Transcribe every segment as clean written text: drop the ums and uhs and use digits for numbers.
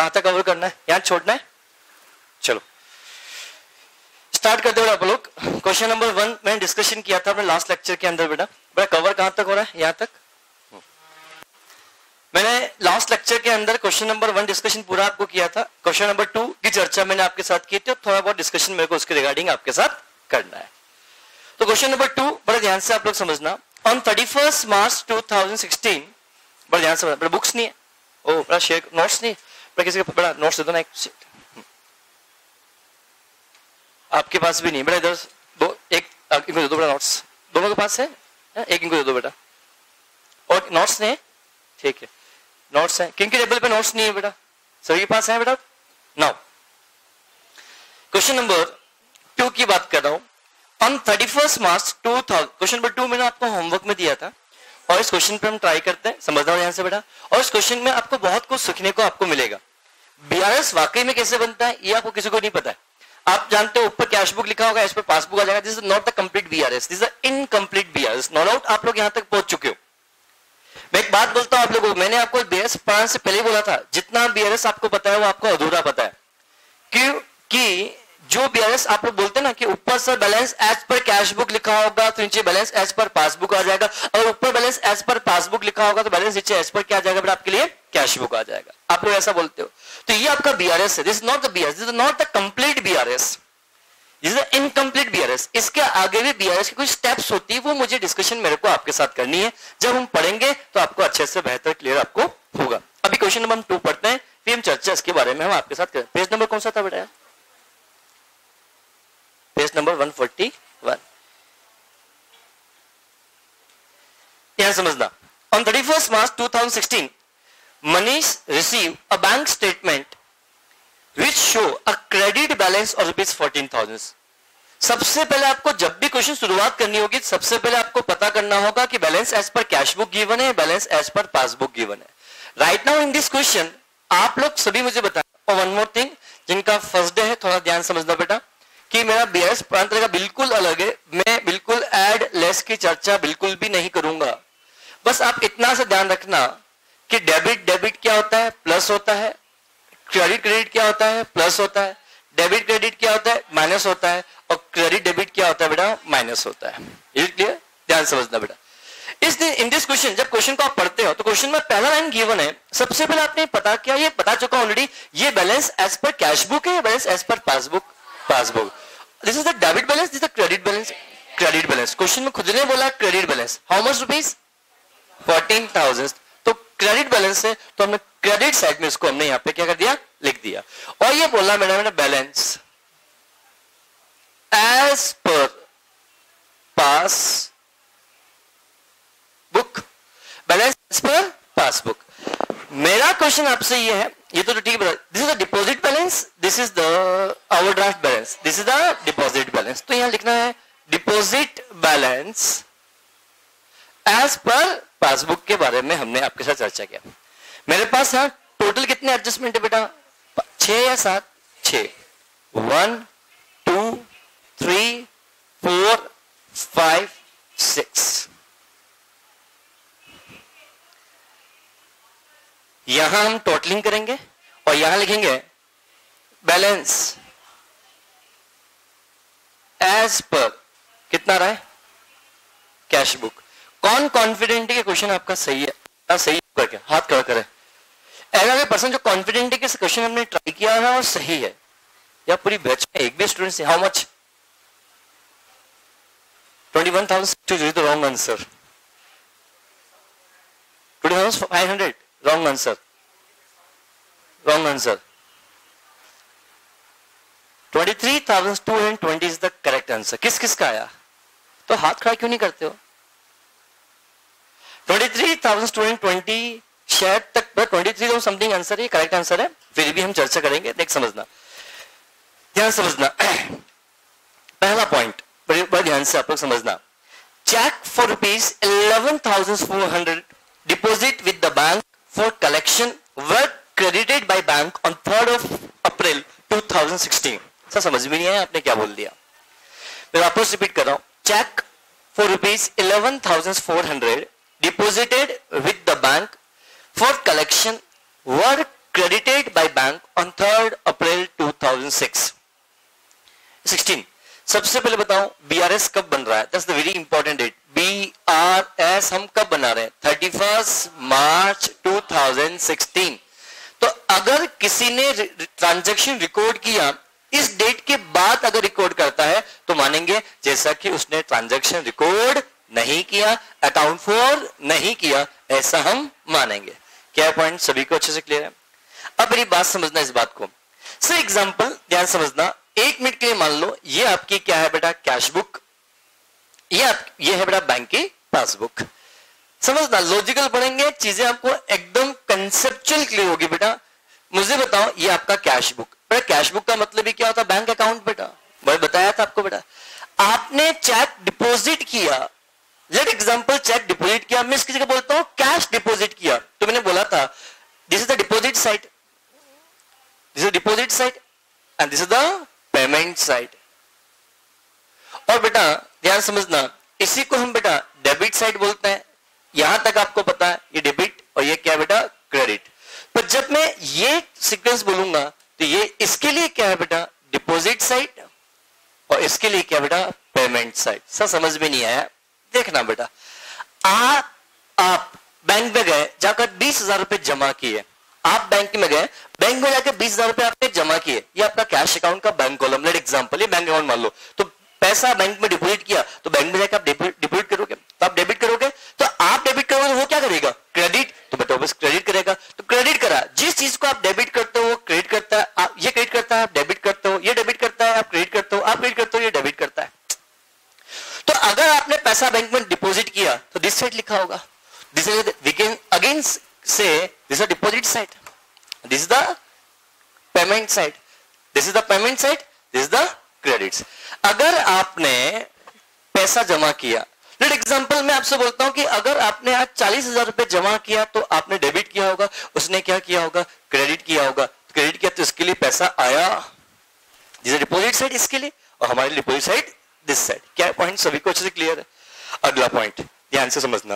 कहां तक कवर करना है, यहां छोड़ना है? चलो स्टार्ट करते हो आप लोग। क्वेश्चन नंबर 1 मैंने डिस्कशन किया था अपने लास्ट लेक्चर के अंदर बेटा। कवर कहां तक हो रहा है? यहां तक। मैंने लास्ट लेक्चर के अंदर क्वेश्चन नंबर 1 डिस्कशन पूरा आपको किया था। क्वेश्चन नंबर 2 की चर्चा मैंने आपके साथ की थी, थोड़ा बहुत डिस्कशन मेरे को उसके रिगार्डिंग आपके साथ करना है। तो क्वेश्चन नंबर 2 बड़ा ध्यान से आप लोग समझना। ऑन 31 मार्च 2016, बड़ा ध्यान से समझना, बुक्स नहीं है, ओ बड़ा शेयर नोट्स नहीं, बड़ा किसी का बड़ा नोट्स दे दो ना, आपके पास भी नहीं बेटा, इधर दो, एक इनको दे दो बेटा नोट्स, दोनों के पास है, एक इनको दे दो बेटा। और नोट्स नहीं है, ठीक है नोट्स है, किन के टेबल पे नोट्स नहीं है बेटा? सभी के पास है बेटा। नाउ क्वेश्चन नंबर 2 की बात कर रहा हूं। ऑन 31 मार्च 2000, क्वेश्चन नंबर 2 मैंने आपको होमवर्क में दिया था और इस क्वेश्चन पे हम ट्राई करते हैं, समझना ध्यान से बेटा। और इस क्वेश्चन में आपको बहुत कुछ सीखने को आपको मिलेगा। बीआरएस वाकई में कैसे बनता है ये आपको किसी को नहीं पता है। आप जानते हो ऊपर कैश बुक लिखा होगा, इस पर पासबुक आ जाएगा। This is not the complete BRS, this is incomplete BRS. No doubt आप लोग यहां तक पहुंच चुके हो। मैं एक बात बोलता हूं आप लोगों को, मैंने आपको बीआरएस पढ़ाने से पहले बोला था जितना बीआरएस आपको पता है वो आपको अधूरा पता है। क्योंकि जो बीआरएस आप लोग बोलते हैं ना कि ऊपर से बैलेंस एज पर कैश बुक लिखा होगा तो नीचे बैलेंस एज पर पासबुक आ जाएगा, और ऊपर बैलेंस एज पर पासबुक लिखा होगा तो बैलेंस नीचे एज पर क्या आ जाएगा बेटा? आपके लिए कैश बुक आ जाएगा। आप लोग ऐसा बोलते हो, तो ये आपका बीआरएस है। This is not the BRS, this is not the complete BRS, this is incomplete BRS. इसके आगे भी बीआरएस की कुछ स्टेप्स होती है, वो मुझे डिस्कशन मेरे को आपके साथ करनी है। जब हम पढ़ेंगे तो आपको अच्छे से बेहतर क्लियर आपको होगा। अभी क्वेश्चन नंबर 2 पढ़ते हैं, फिर हम चर्चा इसके बारे में हम आपके साथ करें। पेज नंबर कौन सा था बेटा? Page number 141। यहां समझना। On 31 March 2016 Manish receive a bank statement which show a credit balance of rupees 14,000। सबसे पहले आपको जब भी क्वेश्चन शुरुआत करनी होगी, सबसे पहले आपको पता करना होगा कि बैलेंस एज पर कैश बुक गिवन है, बैलेंस एज पर पासबुक गिवन है। Right now in this question आप लोग सभी मुझे बताएं। और वन मोर थिंग, जिनका फर्स्ट डे है थोड़ा ध्यान समझना बेटा कि मेरा बीआरएस प्रांत का बिल्कुल अलग है। मैं बिल्कुल एड लेस की चर्चा बिल्कुल भी नहीं करूंगा। बस आप इतना सा ध्यान रखना कि डेबिट डेबिट क्या होता है? प्लस होता है। क्रेडिट क्रेडिट क्या होता है? प्लस होता है। डेबिट क्रेडिट क्या होता है? माइनस होता है। और क्रेडिट डेबिट क्या होता है बेटा? माइनस होता है। ये क्लियर? ध्यान समझना बेटा। इन दिस क्वेश्चन जब क्वेश्चन को आप पढ़ते हो तो क्वेश्चन में पहला लाइन गिवन है, सबसे पहले आपने पता किया, ये पता चुका ऑलरेडी, ये बैलेंस एज पर कैश बुक है, बैलेंस एज पर passbook passbook. This is the debit balance, this is the credit balance credit balance. Question में खुद ने बोला credit balance, how much rupees? 14,000। तो क्रेडिट बैलेंस है तो हमने क्रेडिट साइड में इसको हमने यहां पे क्या कर दिया? लिख दिया। और ये बोला मैंने बैलेंस एज पर पास बुक, बैलेंस एज पर पासबुक। मेरा क्वेश्चन आपसे ये है, ये तो ठीक है, this is the deposit balance, this is the overdraft balance, this is the deposit balance. तो यहां लिखना है डिपॉजिट बैलेंस एज पर पासबुक के बारे में हमने आपके साथ चर्चा किया। मेरे पास यहां टोटल कितने एडजस्टमेंट है बेटा? 6 या 7? 6। 1 2 3 4 5 6। यहां हम टोटलिंग करेंगे और यहां लिखेंगे बैलेंस एज पर कितना रहा है? Cash book. कौन कॉन्फिडेंट है कि क्वेश्चन आपका सही है? सही करके हाथ खड़ा करे। ऐसा पर्सन जो कॉन्फिडेंट है कि क्वेश्चन हमने ट्राई किया है और सही है, या पूरी बैच में एक भी स्टूडेंट से? How much? 21,000 तो wrong answer. 20,500 wrong answer, wrong answer. 23,220 is the correct answer. किस किस का आया? तो हाथ खड़ा क्यों नहीं करते हो? 23,220 शायद तक 23 समथिंग आंसर है, करेक्ट आंसर है। फिर भी हम चर्चा करेंगे, देख समझना, ध्यान समझना। पहला पॉइंट बड़े ध्यान से आप लोग समझना। Cheque for rupees 11,400 deposit with the bank for collection were credited by bank on 3rd April 2016। Sir समझ में नहीं आया आपने क्या बोल दिया? मैं वापस रिपीट कर रहा हूं। Cheque for rupees 11,400 deposited with the bank for collection were credited by bank bank on 3rd April 2016। सबसे पहले बताओ बीआरएस कब बन रहा है? That's the very important date. BRS हम कब बना रहे हैं? 31 मार्च 2016। तो अगर किसी ने ट्रांजैक्शन रिकॉर्ड किया इस डेट के बाद अगर रिकॉर्ड करता है तो मानेंगे, जैसा कि उसने ट्रांजैक्शन रिकॉर्ड नहीं किया, अकाउंट फॉर नहीं किया, ऐसा हम मानेंगे। क्या पॉइंट सभी को अच्छे से क्लियर है? अब मेरी बात समझना इस बात को। सर एग्जांपल ध्यान समझना, 1 मिनट के लिए मान लो ये आपकी क्या है बेटा? Cash book. ये है बेटा बैंक की पासबुक। समझना, लॉजिकल पढ़ेंगे, चीजें आपको एकदम कंसेप्चुअल क्लियर होगी बेटा। मुझे बताओ, ये आपका कैश बुक। बेटा कैश बुक का मतलब ही क्या होता है? बैंक अकाउंट बेटा। मैं बताया था आपको बेटा। आपने चेक डिपॉजिट किया, लेट एग्जांपल चेक डिपॉजिट किया, मैं इसकी जगह बोलता हूं कैश डिपॉजिट किया, तो मैंने बोला था this is the deposit side, this is deposit side and this is the payment side. और बेटा ध्यान समझना, इसी को हम बेटा डेबिट साइड बोलते हैं। यहां तक आपको पता है, ये डेबिट और ये क्या बेटा? क्रेडिट। पर जब मैं ये सीक्वेंस बोलूंगा तो ये इसके लिए क्या है बेटा? डिपॉजिट साइड, और इसके लिए क्या बेटा? Payment side. सर समझ में नहीं आया? देखना बेटा, आप बैंक में गए, जाकर 20,000 रुपए जमा किए। आप बैंक में गए, बैंक में जाकर 20,000 रुपए आपने जमा किए, ये आपका कैश अकाउंट का बैंक कॉलम। लेट एग्जांपल, ये बैंक अकाउंट मान लो, तो पैसा बैंक में डिपॉजिट किया, तो बैंक में जाकर आप डिपॉजिट करोगे, तो आप डेबिट करोगे, तो आप डेबिट करोगे तो वो क्या करेगा? क्रेडिट। तो बेटा बस क्रेडिट करेगा, तो क्रेडिट करा। जिस चीज को आप डेबिट करते हो वो क्रेडिट करता है, आप ये क्रेडिट करता है, आप डेबिट करते हो, ये डेबिट करता है, आप क्रेडिट करते हो, आप क्रेडिट करते हो, ये डेबिट करता है। तो अगर आपने पैसा बैंक में डिपॉजिट किया तो दिस साइड लिखा होगा, this is we can again say this is deposit side, this is the payment side, this is the payment side, this is the credits. अगर आपने पैसा जमा किया, लेट एग्जांपल मैं आपसे बोलता हूं कि अगर आपने आज 40,000 रुपए जमा किया तो आपने डेबिट किया होगा, उसने क्या किया होगा? क्रेडिट किया होगा। क्रेडिट किया तो इसके लिए पैसा आया, दिस इज डिपॉजिट साइड इसके लिए, और हमारे डिपॉजिट साइड दिस साइड। क्या पॉइंट सभी को अच्छे से क्लियर है? अगला पॉइंट ध्यान से समझना,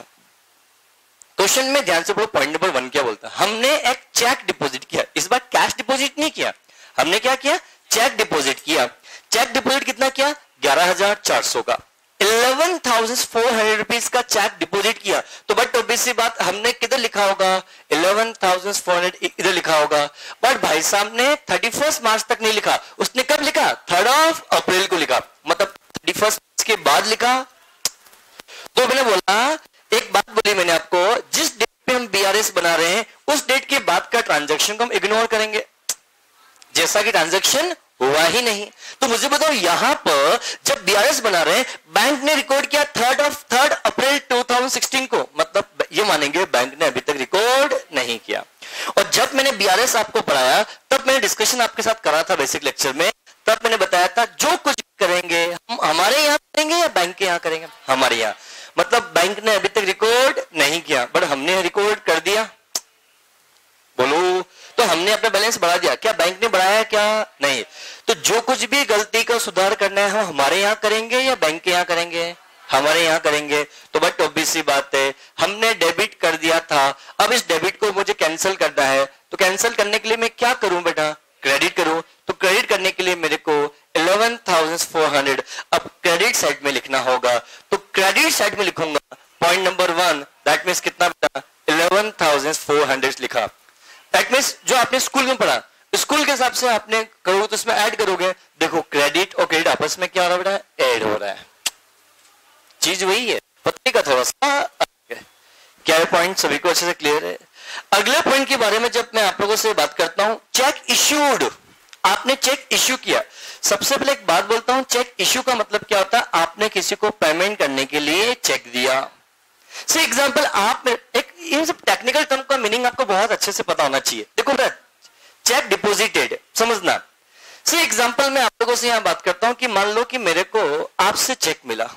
क्वेश्चन में ध्यान से पढ़ो। पॉइंट नंबर 1 क्या बोलता है? हमने एक चेक डिपॉजिट किया, इस बार कैश डिपॉजिट नहीं किया, हमने क्या किया? चेक डिपॉजिट किया। चेक डिपॉजिट कितना किया? 11,400 का, 11,400 रुपीज का चेक डिपॉजिट किया। तो बट ऑब्वियसली बात, हमने किधर लिखा होगा? 11,400 इधर लिखा होगा, बट भाई साहब ने 31 मार्च तक नहीं लिखा, उसने कब लिखा? 3rd अप्रैल को लिखा, मतलब 31 के बाद लिखा। तो मैंने बोला, एक बात बोली मैंने आपको, जिस डेट पे हम बीआरएस बना रहे हैं उस डेट के बाद का ट्रांजैक्शन को हम इग्नोर करेंगे, जैसा कि ट्रांजैक्शन हुआ ही नहीं। तो मुझे बताओ, यहां पर जब बीआरएस बना रहे हैं, बैंक ने रिकॉर्ड किया 3rd अप्रैल 2016 को, मतलब ये मानेंगे बैंक ने अभी तक रिकॉर्ड नहीं किया। और जब मैंने बीआरएस आपको पढ़ाया तब मैंने डिस्कशन आपके साथ करा था बेसिक लेक्चर में, तब मैंने बताया था जो कुछ करेंगे हम हमारे यहाँ करेंगे या बैंक के यहाँ करेंगे? हमारे यहाँ। मतलब बैंक ने अभी तक रिकॉर्ड नहीं किया, बट हमने रिकॉर्ड कर दिया। बोलो, तो हमने अपना बैलेंस बढ़ा दिया, क्या बैंक ने बढ़ाया? क्या नहीं। तो जो कुछ भी गलती का सुधार करना है हम हमारे यहाँ करेंगे या बैंक के यहाँ करेंगे? हमारे यहाँ करेंगे। तो बट ऑब्वियस सी बात है, हमने डेबिट कर दिया था, अब इस डेबिट को मुझे कैंसिल करना है, तो कैंसिल करने के लिए मैं क्या करूं बेटा? क्रेडिट करूं। तो क्रेडिट करने के लिए मेरे को 11,400 अब क्रेडिट साइड में लिखना होगा। तो क्रेडिट साइड में लिखूंगा पॉइंट नंबर 1, दैट मीन्स कितना बेटा? 11,400 लिखा। दैट मीन्स जो आपने स्कूल में पढ़ा, स्कूल के हिसाब से आपने करोगे तो इसमें ऐड करोगे। देखो क्रेडिट और क्रेडिट आपस में क्या हो रहा है बेटा? ऐड हो रहा है। चीज वही है, पत्ते का थोड़ा सा क्या है? पॉइंट सभी को अच्छे से क्लियर है? अगले पॉइंट के बारे में जब मैं आप लोगों से बात करता हूं, चेक इश्यूड, आपने चेक इश्यू किया। सबसे पहले एक बात बोलता हूं, चेक इश्यू का मतलब क्या होता है? आपने किसी को पेमेंट करने के लिए चेक दिया। से एग्जांपल, आप एक इन सब टेक्निकल टर्म का मीनिंग आपको बहुत अच्छे से पता होना चाहिए। देखो चेक डिपॉजिटेड, समझना। से एग्जांपल मैं आप लोगों से यहां बात करता हूं कि मान लो कि मेरे को आपसे चेक मिला।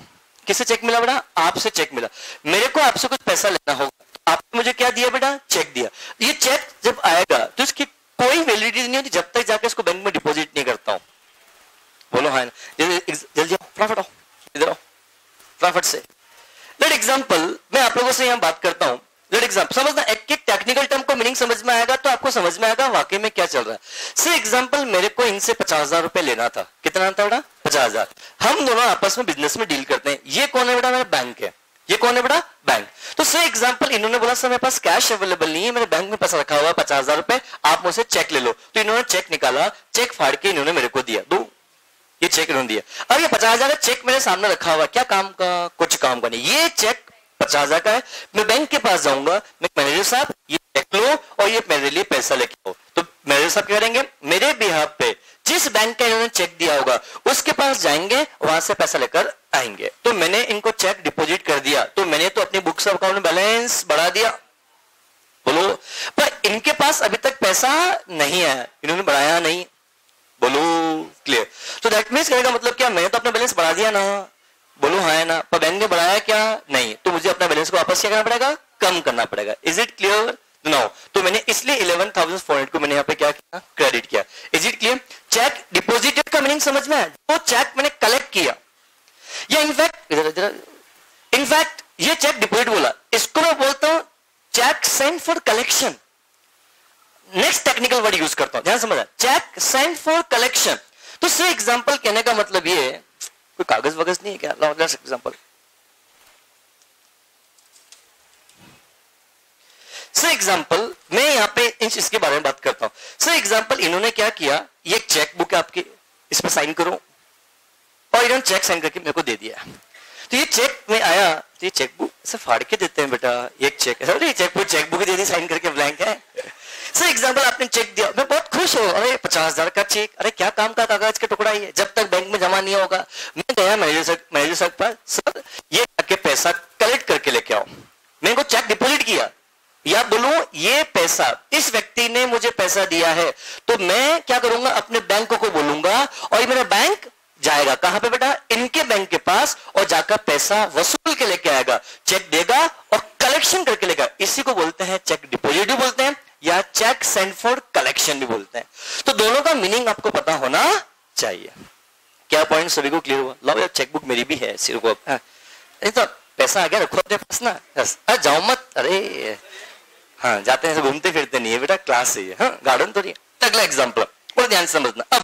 किससे चेक मिला बेटा? आपसे चेक मिला। मेरे को आपसे कुछ पैसा लेना होगा, आपने मुझे क्या दिया बेटा? चेक दिया। ये चेक जब आएगा तो इसकी कोई वैलिडिटी नहीं होती जब तक जाके इसको बैंक में डिपॉजिट नहीं करता हूं। बोलो हाँ, जल्दी आओ, फटाफट आओ, इधर आओ फटाफट से। लेट एग्जांपल मैं आप लोगों से यहां बात करता हूं। लेट एग्जांपल समझना, एक एक टेक्निकल टर्म को मीनिंग समझ में आएगा तो आपको समझ में आएगा वाकई में क्या चल रहा है। से एग्जांपल मेरे को इनसे 50,000 रुपए लेना था, कितना था बेटा 50,000। हम दोनों आपस में बिजनेस में डील करते हैं, ये कौन है बेटा मेरा बैंक है, ये कौन है बेटा बैंक। तो से एग्जांपल इन्होंने बोला सर मेरे पास कैश अवेलेबल नहीं है, मेरे बैंक में पैसा रखा हुआ है 50,000 रुपए, आप मुझसे चेक ले लो। तो इन्होंने चेक निकाला, चेक फाड़ के इन्होंने मेरे को दिया, दो ये चेक इन्होंने दिया। अब ये 50,000 का चेक मेरे सामने रखा हुआ, क्या काम का, कुछ काम का नहीं। ये चेक 50,000 का है, मैं बैंक के पास जाऊंगा, मैं मैनेजर साहब ये चेक लो और ये मेरे लिए पैसा लेके आओ। तो मैनेजर साहब क्या करेंगे, मेरे बिहाफ पे जिस बैंक का इन्होंने चेक दिया होगा उसके पास जाएंगे, वहां से पैसा लेकर आएंगे। तो मैंने इनको चेक डिपॉजिट कर दिया, तो मैंने तो अपनी बुक्स ऑफ अकाउंट में बैलेंस बढ़ा दिया, बोलो। पर इनके पास अभी तक पैसा नहीं आया, इन्होंने बढ़ाया नहीं, बोलो क्लियर। तो दैट मींस कहने का मतलब क्या, मैंने तो अपना बैलेंस बढ़ा दिया ना, बोलो हाँ है ना, पर बैंक ने बढ़ाया क्या, नहीं। तो मुझे अपना बैलेंस को वापस क्या करना पड़ेगा, कम करना पड़ेगा। Is it clear no. तो मैंने इसलिए 11,400 को मैंने यहाँ पे क्या किया, क्रेडिट किया। Is it clear. Check deposited का मीनिंग समझ में आया, वो चेक मैंने कलेक्ट किया, या इनफैक्ट ये चेक डिपॉजिट बोला, इसको मैं बोलता हूं cheque send for collection. Next technical word use करता हूं, ध्यान समझ, चेक सेंड फॉर कलेक्शन। तो से एग्जांपल कहने का मतलब ये, कोई कागज वगज नहीं है क्या, एग्जांपल से एग्जांपल मैं यहां पे इसके बारे में बात करता हूं। से एग्जांपल इन्होंने क्या किया, ये चेक बुक है आपकी, इस पर साइन करो, और इन्होंने चेक साइन करके मेरे को दे दिया। तो ये चेक में आया, तो ये चेक बुक से फाड़ के देते हैं बेटा, एक चेक है, cheque book they the sign करके, ब्लैंक है। सर एग्जांपल आपने चेक दिया, मैं बहुत खुश हूं, अरे 50,000 का चेक, अरे क्या काम का कागज का टुकड़ा ही है, जब तक बैंक में जमा नहीं होगा। मैं गया मैनेजर सर पर, सर ये जाके पैसा कलेक्ट करके लेके आओ। मैंने को चेक डिपॉजिट किया, या बोलूं ये पैसा इस व्यक्ति ने मुझे पैसा दिया है, तो मैं क्या करूंगा, अपने बैंक को बोलूंगा और ये मेरा बैंक जाएगा कहां पे बेटा, इनके बैंक के पास, और जाकर पैसा वसूल के लेके आएगा, चेक देगा और कलेक्शन करके लेगा। इसी को बोलते हैं चेक डिपॉजिट भी बोलते हैं, या चेक सेंड फॉर कलेक्शन भी बोलते हैं। तो दोनों का मीनिंग आपको पता होना चाहिए। क्या पॉइंट सभी को क्लियर हुआ। लो यार चेकबुक मेरी भी है, सिर्फ तो पैसा आ गया, रखो अपने पास ना, जाओ मत, अरे हाँ जाते हैं घूमते फिरते नहीं है बेटा, क्लास है, हाँ गार्डन तो नहीं। अगला एग्जाम्पल और ध्यान से समझना। अब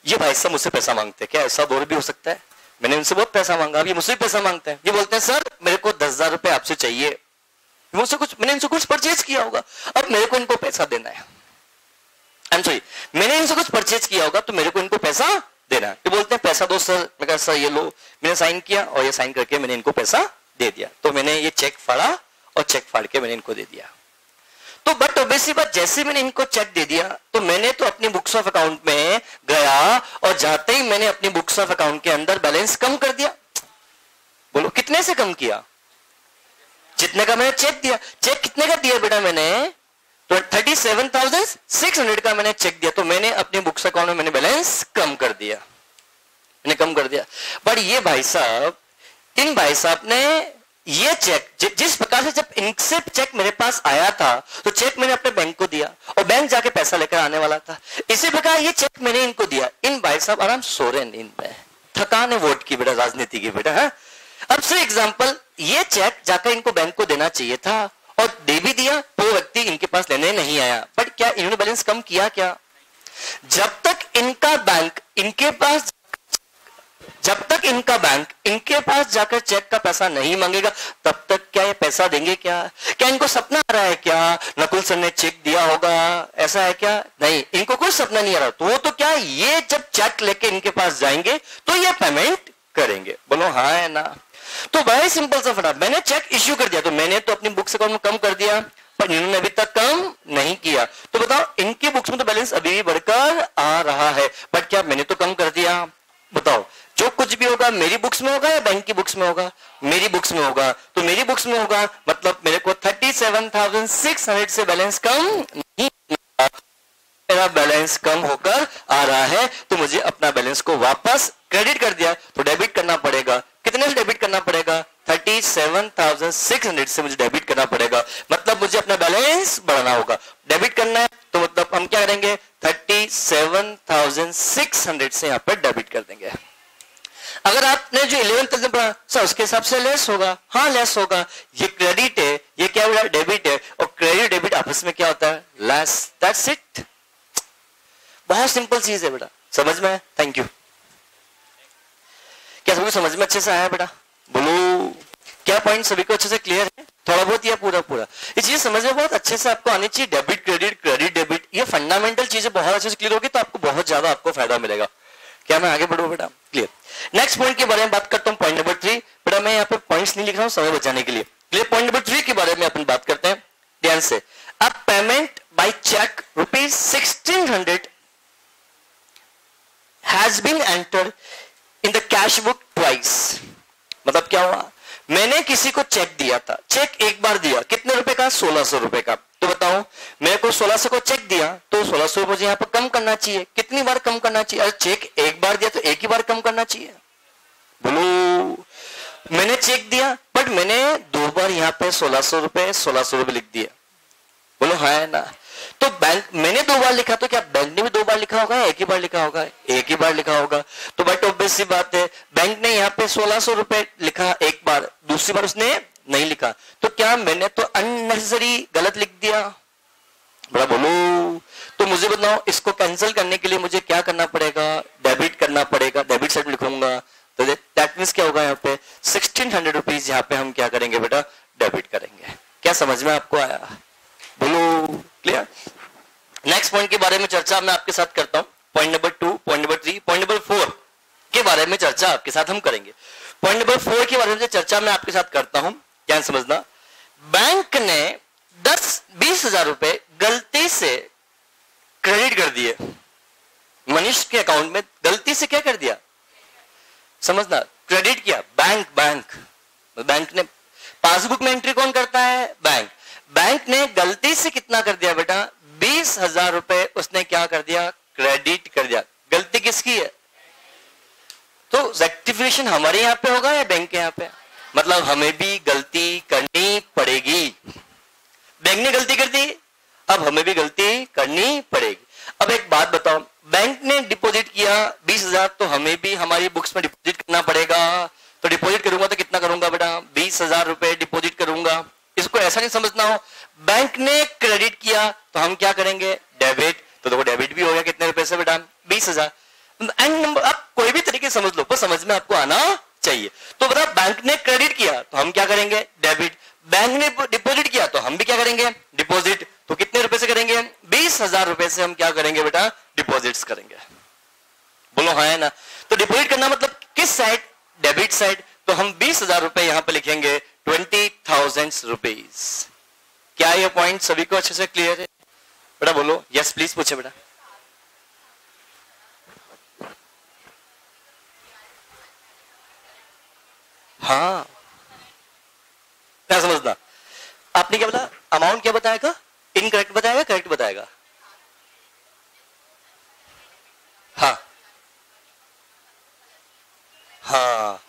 ये भाई साहब मुझसे पैसा मांगते हैं, क्या ऐसा और भी हो सकता है, मैंने उनसे बहुत पैसा मांगा, अब ये मुझसे पैसा मांगते हैं। ये बोलते हैं सर मेरे को 10,000 रुपए आपसे चाहिए, मुझसे कुछ, मैंने इनसे कुछ परचेज किया होगा, अब मेरे को इनको पैसा देना है। आई एम सॉरी, मैंने इनसे कुछ परचेज किया होगा तो मेरे को इनको पैसा देना है। ये बोलते हैं पैसा दो सर, मैं कहा सर ये लो, मैंने साइन किया और ये साइन करके मैंने इनको पैसा दे दिया। तो मैंने ये चेक फाड़ा और चेक फाड़ के मैंने इनको दे दिया। तो बट ऑब्वियसली बात, जैसे मैंने इनको चेक दे दिया तो मैंने तो अपनी बुक्स ऑफ अकाउंट में गया और जाते ही मैंने अपनी बुक्स ऑफ अकाउंट के अंदर बैलेंस कम कर दिया। बोलो कितने से कम किया, जितने का मैंने चेक दिया। चेक कितने का दिया बेटा मैंने, तो 37,600 का मैंने चेक दिया, तो मैंने अपनी बुक्स अकाउंट में मैंने बैलेंस कम कर दिया, मैंने कम कर दिया। बट ये भाई साहब, इन भाई साहब ने ये चेक जिस प्रकार से, जब इनसे चेक मेरे पास आया था तो चेक मैंने अपने बैंक को दिया और बैंक जाके पैसा लेकर आने वाला था, इसी प्रकार ये चेक मैंने इनको दिया। इन भाई साहब आराम सो रहे नींद में, थकान है वोट की बेटा, राजनीति की बेटा। है अब से एग्जांपल, ये चेक जाकर इनको बैंक को देना चाहिए था और दे भी दिया, वो व्यक्ति इनके पास लेने नहीं आया। बट क्या इन्होंने बैलेंस कम किया क्या, जब तक इनका बैंक इनके पास, जब तक इनका बैंक इनके पास जाकर चेक का पैसा नहीं मांगेगा तब तक क्या ये पैसा देंगे क्या इनको सपना आ रहा है क्या, नकुल सर ने चेक दिया होगा, ऐसा है क्या, नहीं इनको कोई सपना नहीं आ रहा। तो वो तो क्या, ये जब चेक लेके इनके पास जाएंगे तो ये पेमेंट करेंगे। बोलो हाँ है ना। तो बड़ा सिंपल सा फटा, मैंने चेक इश्यू कर दिया, तो मैंने तो अपनी बुक्स अकाउंट में कम कर दिया, पर इन्होंने अभी तक कम नहीं किया। तो बताओ इनकी बुक्स में तो बैलेंस अभी भी बढ़कर आ रहा है, बट क्या मैंने तो कम कर दिया। बताओ जो कुछ भी होगा मेरी बुक्स में होगा या बैंक की बुक्स में होगा, मेरी बुक्स में होगा। तो मेरी बुक्स में होगा मतलब मेरे को 37,600 से बैलेंस कम नहीं, मेरा बैलेंस कम होकर आ रहा है, तो मुझे अपना बैलेंस को वापस क्रेडिट कर दिया। तो डेबिट करना पड़ेगा, कितने से डेबिट करना पड़ेगा, 37,600 से मुझे डेबिट करना पड़ेगा, मतलब मुझे अपना बैलेंस बढ़ाना होगा। डेबिट करना है तो मतलब हम क्या करेंगे, 37,600 से यहां पर डेबिट कर देंगे। अगर आपने जो 11th में पढ़ा सर उसके हिसाब से लेस होगा, हाँ लेस होगा। ये क्रेडिट है, ये क्या बोला डेबिट है, और क्रेडिट डेबिट आपस में क्या होता है लेस, दैट्स इट। बहुत सिंपल चीज है बेटा, समझ में? Thank you. क्या सभी को समझ में अच्छे से आया बेटा? बोलो क्या पॉइंट सभी को अच्छे से क्लियर है? थोड़ा बहुत या पूरा पूरा? ये चीज समझ में बहुत अच्छे से आपको आनी चाहिए। डेबिट क्रेडिट, क्रेडिट डेबिट, ये फंडामेंटल चीजें बहुत अच्छे से क्लियर होगी तो आपको बहुत ज्यादा आपको फायदा मिलेगा। क्या मैं आगे बढ़ूं बेटा? क्लियर। नेक्स्ट पॉइंट के बारे में बात करता हूं, पॉइंट नंबर 3। बेटा मैं यहाँ पे पॉइंट्स नहीं लिख रहा हूं समय बचाने के लिए। क्लियर। पॉइंट नंबर 3 के बारे में अपन बात करते हैं ध्यान से। अब payment by cheque ₹1600 has been entered in the cash book twice. मतलब क्या हुआ, मैंने किसी को चेक दिया था, चेक एक बार दिया, कितने रुपए का? 1600 रुपए का। तो बताओ मेरे को 1600 को चेक दिया तो 1600 मुझे यहाँ पर कम करना चाहिए। कितनी बार कम करना चाहिए? अरे चेक एक बार दिया तो एक ही बार कम करना चाहिए। बोलो मैंने चेक दिया बट मैंने 2 बार यहाँ पे 1600 रुपए लिख दिया। बोलो हाँ है ना? तो बैंक मैंने 2 बार लिखा तो क्या बैंक ने भी 2 बार लिखा होगा, एक ही बार लिखा होगा? एक ही बार लिखा होगा। तो बट ऑब्वियस सी बात है बैंक ने यहाँ पे 1600 रुपए लिखा एक बार, दूसरी बार उसने नहीं लिखा, तो क्या मैंने तो अननेसेसरी गलत लिख दिया? बड़ा बोलो। तो मुझे बताओ इसको कैंसिल करने के लिए मुझे क्या करना पड़ेगा? डेबिट करना पड़ेगा, डेबिट साइड में लिखूंगा। तो दैट मींस क्या होगा यहाँ पे 1600 रुपीज यहाँ पे हम क्या करेंगे बेटा? डेबिट करेंगे। क्या समझ में आपको आया? बोलो क्लियर। नेक्स्ट पॉइंट के बारे में चर्चा मैं आपके साथ करता हूं। Point number 2, point number 3, point number 4 के बारे में चर्चा आपके साथ हम करेंगे। पॉइंट नंबर 4 के बारे में चर्चा मैं आपके साथ करता हूं, क्या समझना। बैंक ने 20 हजार रुपए गलती से क्रेडिट कर दिए मनीष के अकाउंट में। गलती से क्या कर दिया समझना? क्रेडिट किया। बैंक ने पासबुक में एंट्री कौन करता है? बैंक ने गलती से कितना कर दिया बेटा? 20,000 रुपए उसने क्या कर दिया? क्रेडिट कर दिया। गलती किसकी है? तो रेक्टिफिकेशन हमारे यहां पे होगा या बैंक के यहां पे? मतलब हमें भी गलती करनी पड़ेगी। बैंक ने गलती कर दी, अब हमें भी गलती करनी पड़ेगी। अब एक बात बताओ, बैंक ने डिपॉजिट किया 20,000 तो हमें भी हमारी बुक्स में डिपॉजिट करना पड़ेगा। तो डिपॉजिट करूंगा तो कितना करूंगा बेटा? 20,000 रुपए डिपॉजिट करूंगा। इसको ऐसा नहीं समझना हो बैंक ने क्रेडिट किया तो हम क्या करेंगे? डेबिट। तो देखो डेबिट भी हो गया कितने रुपए से बेटा? 20,000। एंड नंबर आप कोई भी तरीके समझ लो पर समझ में आपको आना चाहिए। तो बता बैंक ने क्रेडिट किया तो हम क्या करेंगे? डेबिट। बैंक ने डिपॉजिट किया तो हम भी क्या करेंगे? डिपॉजिट। तो कितने रुपए से करेंगे? 20,000 रुपए से हम क्या करेंगे बेटा? डिपॉजिट्स करेंगे। बोलो हाँ है ना? तो डिपॉजिट करना मतलब किस साइड? Debit side. तो हम 20,000 रुपए यहां पे लिखेंगे 20,000 रुपीज। क्या ये पॉइंट सभी को अच्छे से क्लियर है बेटा? बोलो यस प्लीज पूछे बेटा। हाँ क्या समझना? आपने क्या बोला? अमाउंट क्या बताएगा? इनकरेक्ट बताएगा, करेक्ट बताएगा? हाँ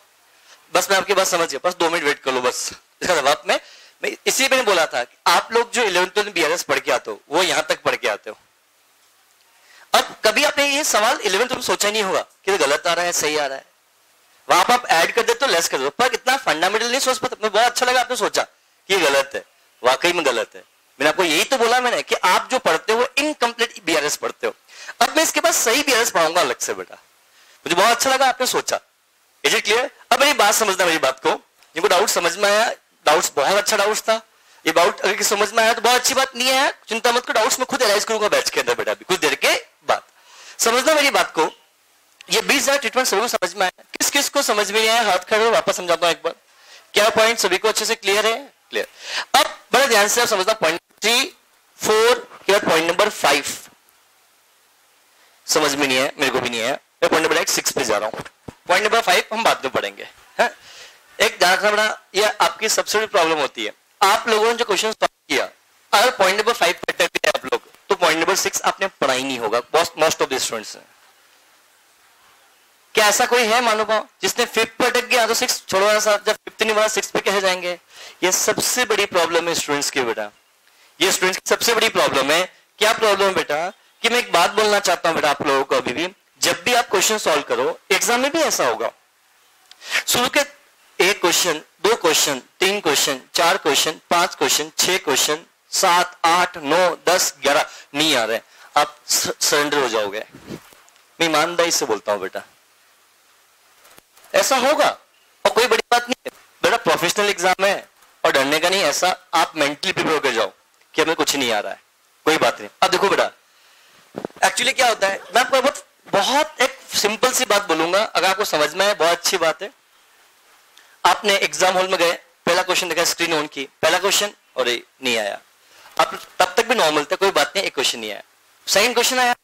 बस मैं आपकी बात समझ गया, बस 2 मिनट वेट कर लो बस। इसका जवाब मैं इसी में बोला था कि आप लोग जो 11th BRS पढ़ के आते हो वो यहां तक पढ़ के आते हो। अब कभी आपने ये सवाल 11th में सोचा नहीं होगा कि गलत आ रहा है सही आ रहा है, वहां पर आप ऐड कर देते हो लेस कर दो, पर इतना फंडामेंटल नहीं सोच पाते। बहुत अच्छा लगा आपने सोचा कि ये गलत है, वाकई में गलत है। मैंने आपको यही तो बोला मैंने कि आप जो पढ़ते हो इनकम्प्लीट BRS पढ़ते हो। अब मैं इसके बाद सही BRS पढ़ाऊंगा अलग से बेटा। मुझे बहुत अच्छा लगा आपने सोचा। Is it clear? अब मेरी बात समझना, मेरी बात को जिनको डाउट समझ में आया, डाउट्स बहुत अच्छा डाउट्स था। ये डाउट अगर समझ में आया तो बहुत अच्छी बात नहीं है, चिंता मत करो, डाउट्स में खुद एनालाइज करूंगा बैच के अंदर बेटा अभी कुछ देर के बाद। समझना मेरी बात को। ये 20,000 ट्रीटमेंट सभी को समझ में आया? किस किस को समझ में नहीं आया हाथ खड़े वापस समझाता हूं एक बार। क्या पॉइंट सभी को अच्छे से क्लियर है? क्लियर। अब बड़े ध्यान से आप समझना पॉइंट 3, 4 के बाद पॉइंट नंबर 5 समझ में नहीं है, मेरे को भी नहीं है। मैं पॉइंट नंबर 6 पे जा रहा हूं। पॉइंट नंबर 5 हम बाद में पढ़ेंगे। है? एक ध्यान रखना बड़ा, ये आपकी सबसे बड़ी प्रॉब्लम होती है। आप लोगों ने जो क्वेश्चन सॉल्व किया, अगर पॉइंट नंबर 5 पढ़ते हैं आप लोग तो पॉइंट नंबर 6 आपने पढ़ा ही नहीं होगा मोस्ट ऑफ द स्टूडेंट्स। क्या ऐसा कोई है महानुभाव जिसने 5th पे अटक गया तो 6 छोड़ो ना साहब, जब 5th नहीं बना 6 पे कैसे जाएंगे? ये सबसे बड़ी प्रॉब्लम है स्टूडेंट्स की बेटा। ये स्टूडेंट्स की सबसे बड़ी प्रॉब्लम है। क्या प्रॉब्लम है बेटा? कि मैं एक बात बोलना चाहता हूं बेटा आप लोगों को, अभी भी जब भी आप क्वेश्चन सॉल्व करो एग्जाम में भी ऐसा होगा, शुरू के 1 question, 2 question, 3 question, 4 question, 5 question, 6 question, 7, 8, 9, 10, 11 नहीं आ रहे, आप सरेंडर हो जाओगे। मैं ईमानदारी से बोलता हूं बेटा, ऐसा होगा और कोई बड़ी बात नहीं है बेटा, प्रोफेशनल एग्जाम है और डरने का नहीं। ऐसा आप मेंटली प्रिपेयर होकर जाओ कि हमें कुछ नहीं आ रहा है, कोई बात नहीं। अब देखो बेटा, एक्चुअली क्या होता है, मैं आपको बहुत एक सिंपल सी बात बोलूंगा, अगर आपको समझ में आए बहुत अच्छी बात है। आपने एग्जाम हॉल में गए, पहला क्वेश्चन देखा, स्क्रीन ऑन की, पहला क्वेश्चन और नहीं आया, आप तब तक भी नॉर्मल थे, कोई बात नहीं, एक क्वेश्चन नहीं आया। सेकंड क्वेश्चन आया,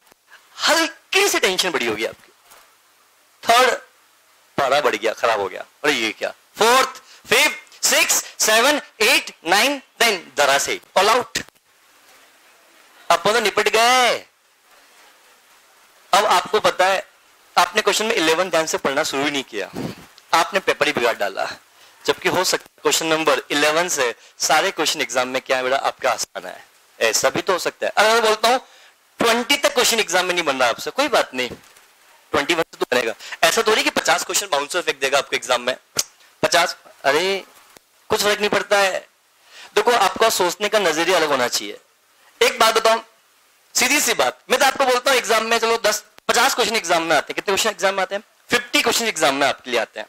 हल्की सी टेंशन बढ़ी होगी आपकी। थर्ड, पारा बढ़ गया, खराब हो गया, अरे ये क्या। फोर्थ, फिफ्थ, 6, 7, 8, 9, 10 दरा से ऑल आउट, अपन तो निपट गए। अब आपको पता है, आपने क्वेश्चन में 11 ध्यान से पढ़ना शुरू ही नहीं किया, आपने पेपर ही बिगाड़ डाला। जबकि हो सकता है क्वेश्चन नंबर 11 से सारे क्वेश्चन एग्जाम में क्या है बेटा आपका आसान है, ऐसा भी तो हो सकता है। अगर मैं बोलता हूं 20 तक क्वेश्चन एग्जाम में नहीं बन रहा आपसे, कोई बात नहीं, 21 तो बनेगा। ऐसा तो नहीं कि 50 क्वेश्चन बाउंसर फेंक देगा आपके एग्जाम में, 50, अरे कुछ फर्क नहीं पड़ता है। देखो, आपका सोचने का नजरिया अलग होना चाहिए। एक बात बताऊं, सीधी सी बात, मैं तो आपको बोलता हूं एग्जाम में चलो 50 क्वेश्चन एग्जाम में आते हैं, कितने क्वेश्चन एग्जाम में आते हैं, 50 क्वेश्चन एग्जाम में आपके लिए आते हैं।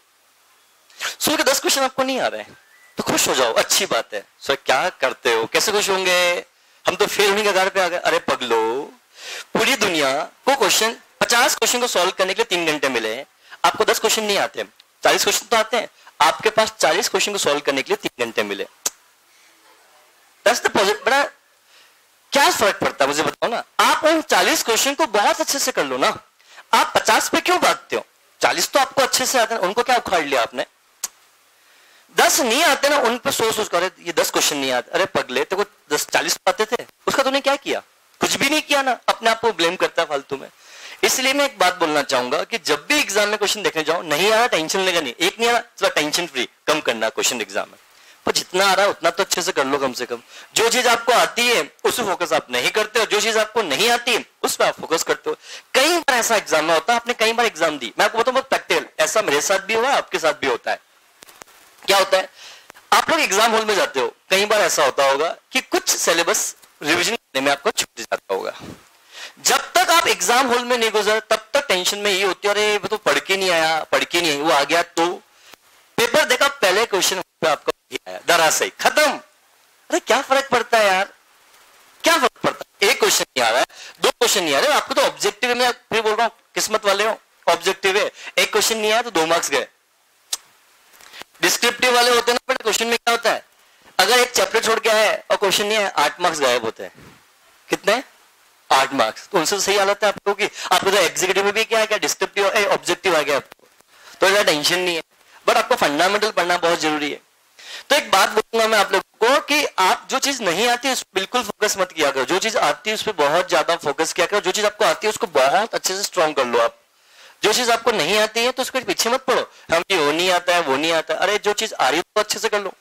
सो के 10 क्वेश्चन आपको नहीं आ रहे हैं तो खुश हो जाओ, अच्छी बात है। सो क्या करते हो, कैसे खुश होंगे, हम तो फेल होने के कगार पे आ गए। अरे पगलो, पूरी दुनिया को क्वेश्चन 50 क्वेश्चन को सॉल्व करने के लिए 3 घंटे मिले, आपको 10 क्वेश्चन नहीं आते, 40 क्वेश्चन तो आते हैं, आपके पास 40 क्वेश्चन को सॉल्व करने के लिए 3 घंटे मिले। बड़ा क्या फर्क पड़ता है मुझे बताओ ना। आप उन 40 क्वेश्चन को बहुत अच्छे से कर लो ना, आप 50 पे क्यों भागते हो? 40 तो आपको अच्छे से आते हैं, उनको क्या उखाड़ लिया आपने? 10 नहीं आते ना, उन पे सोच कर ये 10 क्वेश्चन नहीं आते, अरे पगले तेरे को 40 आते थे, उसका तूने क्या किया? कुछ भी नहीं किया ना, अपने आप को ब्लेम करता है फालतू में। इसलिए मैं एक बात बोलना चाहूंगा कि जब भी एग्जाम में क्वेश्चन देखने जाओ, नहीं आ रहा टेंशन लेगा नहीं, एक नहीं आ रहा थोड़ा टेंशन फ्री कम करना क्वेश्चन एग्जाम में, पर जितना आ रहा है उतना तो अच्छे से कर लो कम से कम। जो चीज आपको आती है उस पर फोकस आप नहीं करते हो, जो चीज आपको नहीं आती है उस पर आप फोकस करते हो। कई बार ऐसा एग्जाम में होता है, आपने कई बार एग्जाम दी, मैं आपको बताऊं बहुत प्रैक्टिकल, ऐसा मेरे साथ भी हुआ, आपके साथ भी होता है। क्या होता है, आप लोग एग्जाम हॉल में जाते हो, कई बार ऐसा होता होगा कि कुछ सिलेबस रिविजन करने में आपको छूट जाता होगा। जब तक आप एग्जाम हॉल में नहीं गुजर तब तक टेंशन में ये होती है, अरे वो तो पढ़ के नहीं आया, पढ़ के नहीं, वो आ गया तो पेपर देखा, पहले क्वेश्चन पे आपका आया, डरा सही, खत्म। अरे क्या फर्क पड़ता है यार, क्या फर्क पड़ता है? एक क्वेश्चन नहीं आ रहा है, 2 क्वेश्चन नहीं आ रहे, आपको तो ऑब्जेक्टिव है, मैं फिर बोल रहा हूं किस्मत वाले हो, ऑब्जेक्टिव है, एक क्वेश्चन नहीं आया तो 2 मार्क्स गए। डिस्क्रिप्टिव वाले होते हैं ना, क्वेश्चन में क्या होता है, अगर एक चैप्टर छोड़ के आया और क्वेश्चन नहीं आया, 8 मार्क्स गायब होते हैं। कितने? 8 मार्क्स। तो उनसे सही हालत है आपको कि आपको तो एग्जीक्यूटिव में भी क्या है, क्या डिस्क्रिप्टिव ऑब्जेक्टिव आ गया आपको, तो ज्यादा टेंशन नहीं है, बट आपको फंडामेंटल पढ़ना बहुत जरूरी है। तो एक बात बोलूंगा मैं आप लोगों को कि आप जो चीज नहीं आती है उस पर बिल्कुल फोकस मत किया करो, जो चीज आती है उस पर बहुत ज्यादा फोकस किया करो, जो चीज आपको आती है उसको बहुत अच्छे से स्ट्रॉन्ग कर लो आप। जो चीज आपको नहीं आती है तो उसके पीछे मत पड़ो, हम ये वो नहीं आता है, वो नहीं आता है, अरे जो चीज आ रही है तो अच्छे से कर लो।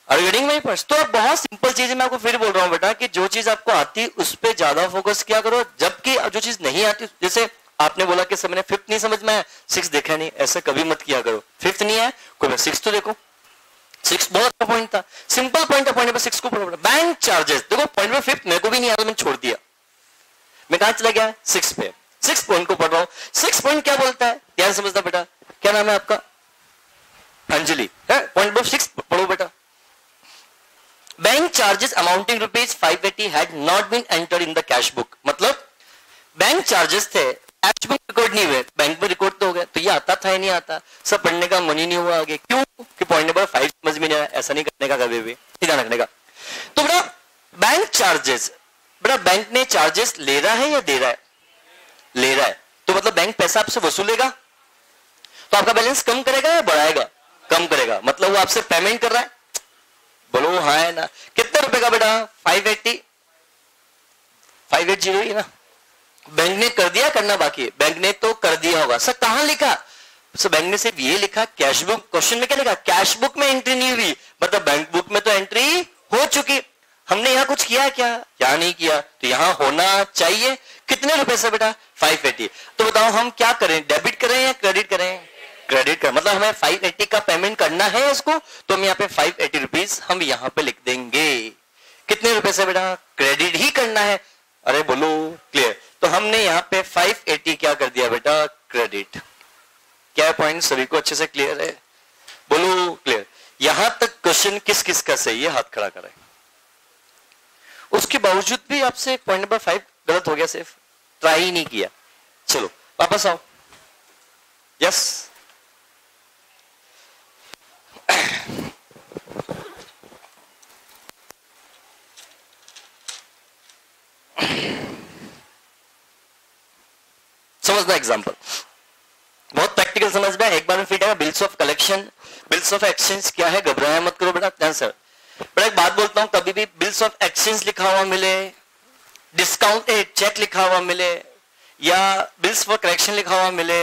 Getting my point? तो बहुत सिंपल चीज है, मैं आपको फिर बोल रहा हूं बेटा कि जो चीज आपको आती है उस पर ज्यादा फोकस किया करो, जबकि जो चीज नहीं आती, जैसे आपने बोला कि सर मैंने 5th नहीं समझ में आया, 6 देखा नहीं, ऐसा कभी मत किया करो। 5th नहीं है कोई 6 तो देखो, 6 बहुत अच्छा पॉइंट था, सिंपल पॉइंट है, पॉइंट पर 6 को पढ़ो। बैंक चार्जेस देखो, पॉइंट पर 5th मेरे को भी नहीं आया तो मैंने छोड़ दिया, मैं कहां चला गया 6 पे, 6 पॉइंट को पढ़ रहा हूं। 6 पॉइंट क्या बोलता है, ध्यान समझता बेटा, क्या नाम है आपका? अंजलि है, पॉइंट नंबर 6 पढ़ो बेटा। Bank charges amounting ₹580 had not been entered in the cash book, मतलब बैंक चार्जेस थे, कैश बुक रिकॉर्ड नहीं हुए, बैंक में रिकॉर्ड तो हो गया, तो ये आता था या नहीं आता, सब पढ़ने का मन ही नहीं हुआ आगे, क्यों कि पॉइंट नंबर 5 समझ में नहीं आया। ऐसा नहीं करने का कभी भी, ध्यान रखने का। तो बेटा बैंक चार्जेस, बेटा बैंक ने चार्जेस ले रहा है या दे रहा है? ले रहा है, तो मतलब बैंक पैसा आपसे वसूलेगा, तो आपका बैलेंस कम करेगा या बढ़ाएगा? कम करेगा, मतलब वो आपसे पेमेंट कर रहा है, बोलो हाँ है ना। कितने रुपए का बेटा? 580 ही ना। बैंक ने कर दिया, करना बाकी है, बैंक ने तो कर दिया होगा। सर कहां लिखा? सर बैंक ने सिर्फ ये लिखा, कैश बुक, क्वेश्चन में क्या लिखा, कैश बुक में एंट्री नहीं हुई, मतलब बैंक बुक में तो एंट्री हो चुकी। हमने यहां कुछ किया क्या? क्या नहीं किया, तो यहां होना चाहिए। कितने रुपए से बेटा? 580। तो बताओ हम क्या करें, डेबिट करें या क्रेडिट करें? क्रेडिट कर, मतलब हमें 580 का पेमेंट करना है इसको, तो हम यहाँ पे 580 रुपीज हम यहाँ पे लिख देंगे। कितने रुपए से बेटा? क्रेडिट ही करना है। अरे बोलो क्लियर? तो हमने यहाँ पे 580 क्या कर दिया बेटा? क्रेडिट। क्या पॉइंट सभी को अच्छे से क्लियर है? बोलो क्लियर? यहां तक क्वेश्चन किस किस का सही है? हाथ खड़ा करें। उसके बावजूद भी आपसे पॉइंट नंबर 5 गलत हो गया, सिर्फ ट्राई ही नहीं किया। चलो वापस आओ। यस समझना एग्जांपल, बहुत प्रैक्टिकल समझ में। एक बार में फिट है। Bills of collection, bills of exchange क्या है? घबराया मत करो बेटा। ध्यान सर, बड़ा एक बात बोलता हूं, कभी भी बिल्स ऑफ एक्सचेंज लिखा हुआ मिले, डिस्काउंट चेक लिखा हुआ मिले, या बिल्स फॉर करेक्शन लिखा हुआ मिले,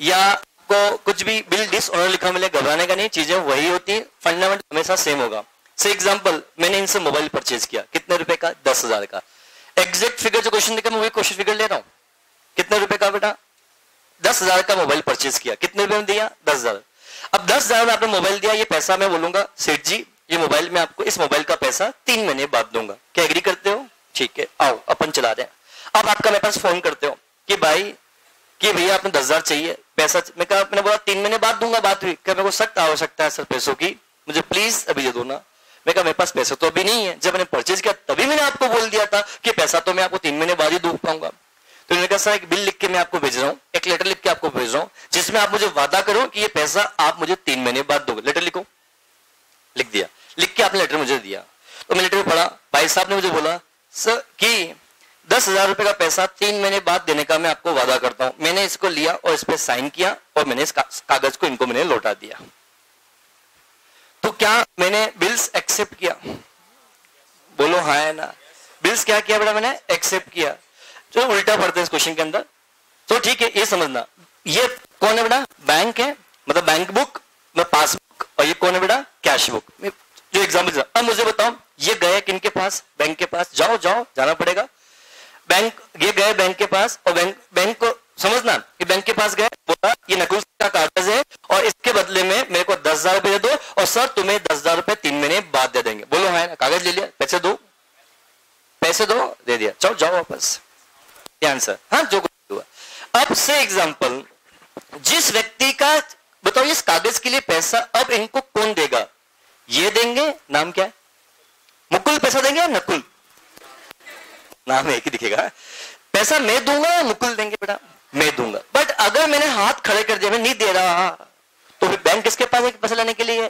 या को कुछ भी बिल डिसऑनर लिखा मिले, घबराने का नहीं, चीजें वही होती है, फंडामेंटल हमेशा सेम होगा। से एग्जांपल, मैंने इनसे मोबाइल परचेज किया, कितने रुपए का? 10,000 का। एग्जैक्ट फिगर जो क्वेश्चन देखा मैं वही क्वेश्चन फिगर ले रहा हूं। कितने रुपए का बेटा? 10,000 का मोबाइल परचेज किया। कितने रुपए में दिया? 10,000। अब 10,000 में आपने मोबाइल दिया, ये पैसा मैं बोलूंगा सेठ जी ये मोबाइल में आपको, इस मोबाइल का पैसा 3 महीने बाद दूंगा। क्या एग्री करते हो? ठीक है, आओ अपन चला रहे हैं। अब आपका मेरे पास फोन करते हो कि भाई कि भैया आपने 10,000 चाहिए पैसा। मैंने बोला 3 महीने बाद दूंगा। बात हुई, क्या मेरे को सख्त आवश्यकता है सर पैसों की, मुझे प्लीज अभी दे दो ना। मैं कहा मेरे पास पैसा तो अभी नहीं है, जब मैंने परचेज किया तभी मैंने आपको बोल दिया था कि पैसा तो मैं आपको 3 महीने बाद ही दूं पाऊंगा। तो मैंने कहा सर एक बिल लिख के मैं आपको भेज रहा हूँ, एक लेटर लिख के आपको भेज रहा हूँ, जिसमें आप मुझे वादा करो कि ये पैसा आप मुझे 3 महीने बाद दोगे। लेटर लिखो। लिख दिया। लिख के आपने लेटर मुझे दिया, तो मैं लेटर पढ़ा। भाई साहब ने मुझे बोला सर कि 10,000 रुपए का पैसा 3 महीने बाद देने का मैं आपको वादा करता हूं। मैंने इसको लिया और इस पर साइन किया और मैंने इस कागज को इनको मैंने लौटा दिया। तो क्या मैंने बिल्स एक्सेप्ट किया? बोलो हाँ है ना? बिल्स क्या किया बेटा? मैंने एक्सेप्ट किया। जो उल्टा पढ़ते हैं इस क्वेश्चन के अंदर। तो ठीक है, ये समझना, ये कौन है बेटा? बैंक है, मतलब बैंक बुक, मतलब पासबुक, और ये कौन है बेटा? Cash book. जो एग्जाम्पल, अब मुझे बताओ ये गए किनके पास? बैंक के पास। जाओ जाओ, जाना पड़ेगा बैंक। ये गए बैंक के पास, और बैंक को समझना कि बैंक के पास गए, बोला ये नकुल का कागज है और इसके बदले में मेरे को 10,000 रुपए दे दो, और सर तुम्हें 10,000 रुपए 3 महीने बाद दे देंगे। बोलो हाँ, कागज ले लिया, पैसे दो, पैसे दो, दे दिया, चलो जाओ वापस। ध्यान सर, हाँ जो कुछ हुआ। अब से एग्जांपल, जिस व्यक्ति का बताओ इस कागज के लिए पैसा अब इनको कौन देगा? ये देंगे, नाम क्या है? मुकुल पैसा देंगे या नकुल? नाम एक ही दिखेगा। पैसा मैं दूंगा या मुकुल देंगे बेटा? मैं दूंगा। बट अगर मैंने हाथ खड़े कर दिया, मैं नहीं दे रहा, तो फिर बैंक किसके पास है पैसा लेने के लिए?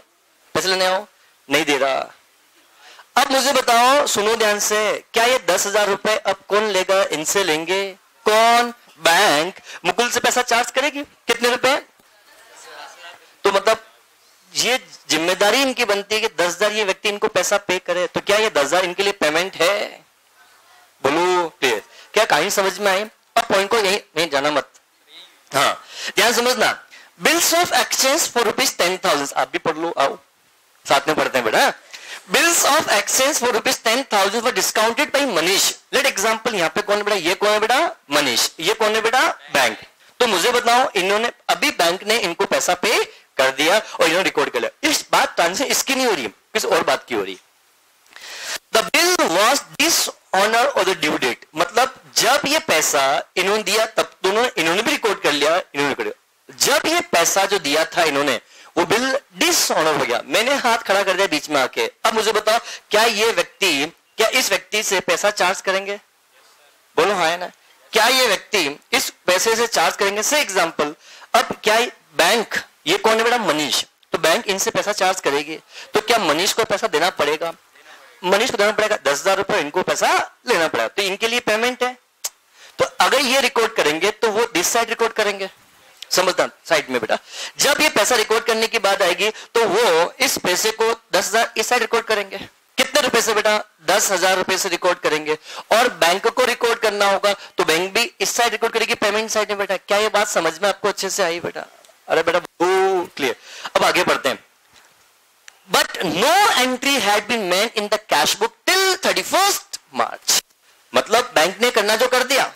पैसे लेने आओ, नहीं दे रहा। अब मुझे बताओ, सुनो ध्यान से, क्या ये 10,000 रुपए अब कौन लेगा? इनसे लेंगे। कौन? बैंक। मुकुल से पैसा चार्ज करेगी कितने रुपए? तो मतलब ये जिम्मेदारी इनकी बनती है कि 10,000 ये व्यक्ति इनको पैसा पे करे। तो क्या ये 10,000 इनके लिए पेमेंट है? बोलो क्लियर? क्या कहानी समझ में आई? अब पॉइंट को यही नहीं जाना मत। हाँ ध्यान समझना, बिल्स ऑफ एक्सचेंज फॉर ₹10,000। आप भी पढ़ लो, आओ साथ में पढ़ते हैं बेटा। Bills of exchange for ₹10,000 were discounted by Manish. Let example, यहाँ पे कौन है बेटा? ये कौन है बेटा? मनीष। ये कौन है बेटा? बैंक। तो मुझे बताओ, इन्होंने अभी बैंक ने इनको पैसा पे कर दिया और इन्होंने रिकॉर्ड कर लिया। इस बात ट्रांजेक्शन इसकी नहीं हो रही, किस और बात की हो रही। द बिल वॉज डिसऑनर और द ड्यू डेट, मतलब जब ये पैसा इन्होंने दिया तब दोनों इन्होंने भी रिकॉर्ड कर लिया, इन्होंने रिकॉर्ड किया। जब ये पैसा जो दिया था इन्होंने, वो बिल डिसऑनर हो गया, मैंने हाथ खड़ा कर दिया बीच में आके। अब मुझे बताओ, क्या ये व्यक्ति, क्या इस व्यक्ति से पैसा चार्ज करेंगे? बोलो हाँ है ना? क्या ये व्यक्ति इस पैसे से चार्ज करेंगे? से एग्जांपल, अब क्या बैंक, ये कौन है बेटा? मनीष। तो बैंक इनसे पैसा चार्ज करेगी, तो क्या मनीष को पैसा देना पड़ेगा? मनीष को देना पड़ेगा 10,000 रुपए, इनको पैसा लेना पड़ेगा, तो इनके लिए पेमेंट है। तो अगर ये रिकॉर्ड करेंगे तो वो दिस साइड रिकॉर्ड करेंगे, समझदार साइड में बेटा। जब ये पैसा रिकॉर्ड करने की बात आएगी तो वो इस पैसे को 10,000 इस साइड रिकॉर्ड करेंगे। कितने रुपए से बेटा? 10,000 रुपए से रिकॉर्ड करेंगे। और बैंक को रिकॉर्ड करना होगा तो बैंक भी इस साइड रिकॉर्ड करेगी, पेमेंट साइड में बेटा। क्या ये बात समझ में आपको अच्छे से आई बेटा? अरे बेटा क्लियर। अब आगे बढ़ते हैं। But no entry had been made in the cash book till 31st March. मतलब बैंक ने करना जो कर दिया,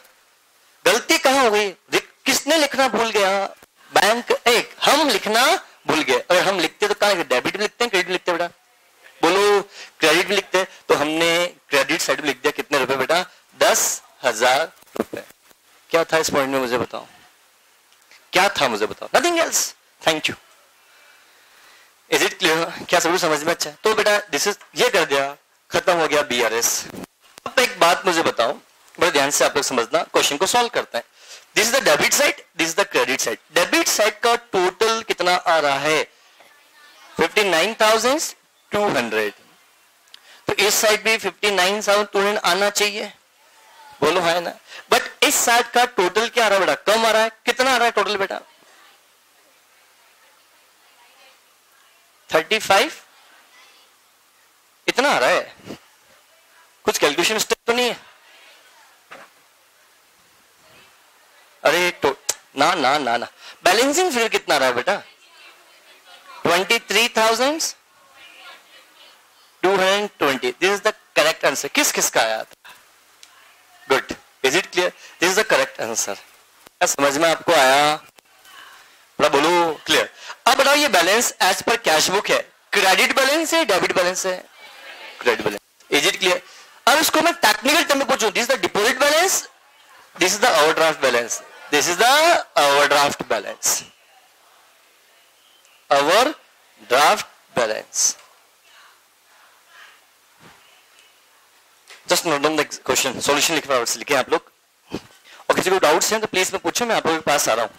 गलती कहां हो गई? किसने लिखना भूल गया? बैंक। एक हम लिखना भूल गए। अगर हम लिखते तो कहाँ डेबिट भी लिखते हैं क्रेडिट लिखते हैं बेटा, बोलो क्रेडिट भी लिखते हैं। तो हमने क्रेडिट साइड में लिख दिया कितने रुपए बेटा, 10,000 रुपए। क्या था इस पॉइंट में मुझे बताओ, क्या था मुझे बताओ, nothing else. Thank you. Is it clear? क्या सब समझ में अच्छा है? तो बेटा दिस इज, ये कर दिया, खत्म हो गया BRS। अब एक बात मुझे बताओ, बड़े ध्यान से आप लोग समझना, क्वेश्चन को सॉल्व करते हैं। This is the debit side, this is the credit side. Debit side का टोटल कितना आ रहा है, 59,200। तो इस साइड भी 59,200 आना चाहिए, बोलो है ना। बट इस साइड का टोटल क्या आ रहा है बेटा, कम आ रहा है। कितना आ रहा है टोटल बेटा, 35 इतना आ रहा है। कुछ कैलकुलेशन मिस्टेक तो नहीं है? अरे तो ना ना ना ना, बैलेंसिंग फिगर कितना आ रहा है बेटा, 23,220। This is the correct answer. किस किस का आया था? Good. Is it clear? This is the correct answer. क्या समझ में आपको आया? बोलो क्लियर। अब बताओ ये बैलेंस एज पर कैश बुक है, क्रेडिट बैलेंस है डेबिट बैलेंस है? Credit balance. Is it clear? अब इसको मैं टेक्निकल टर्म में पूछूं, this is the deposit balance, this is the overdraft balance, this is the overdraft balance, overdraft balance. Just note down the question, solution लिखे आप लोग। और किसी को डाउट्स हैं तो प्लीज मैं पूछो, मैं आप लोगों के पास आ रहा हूं।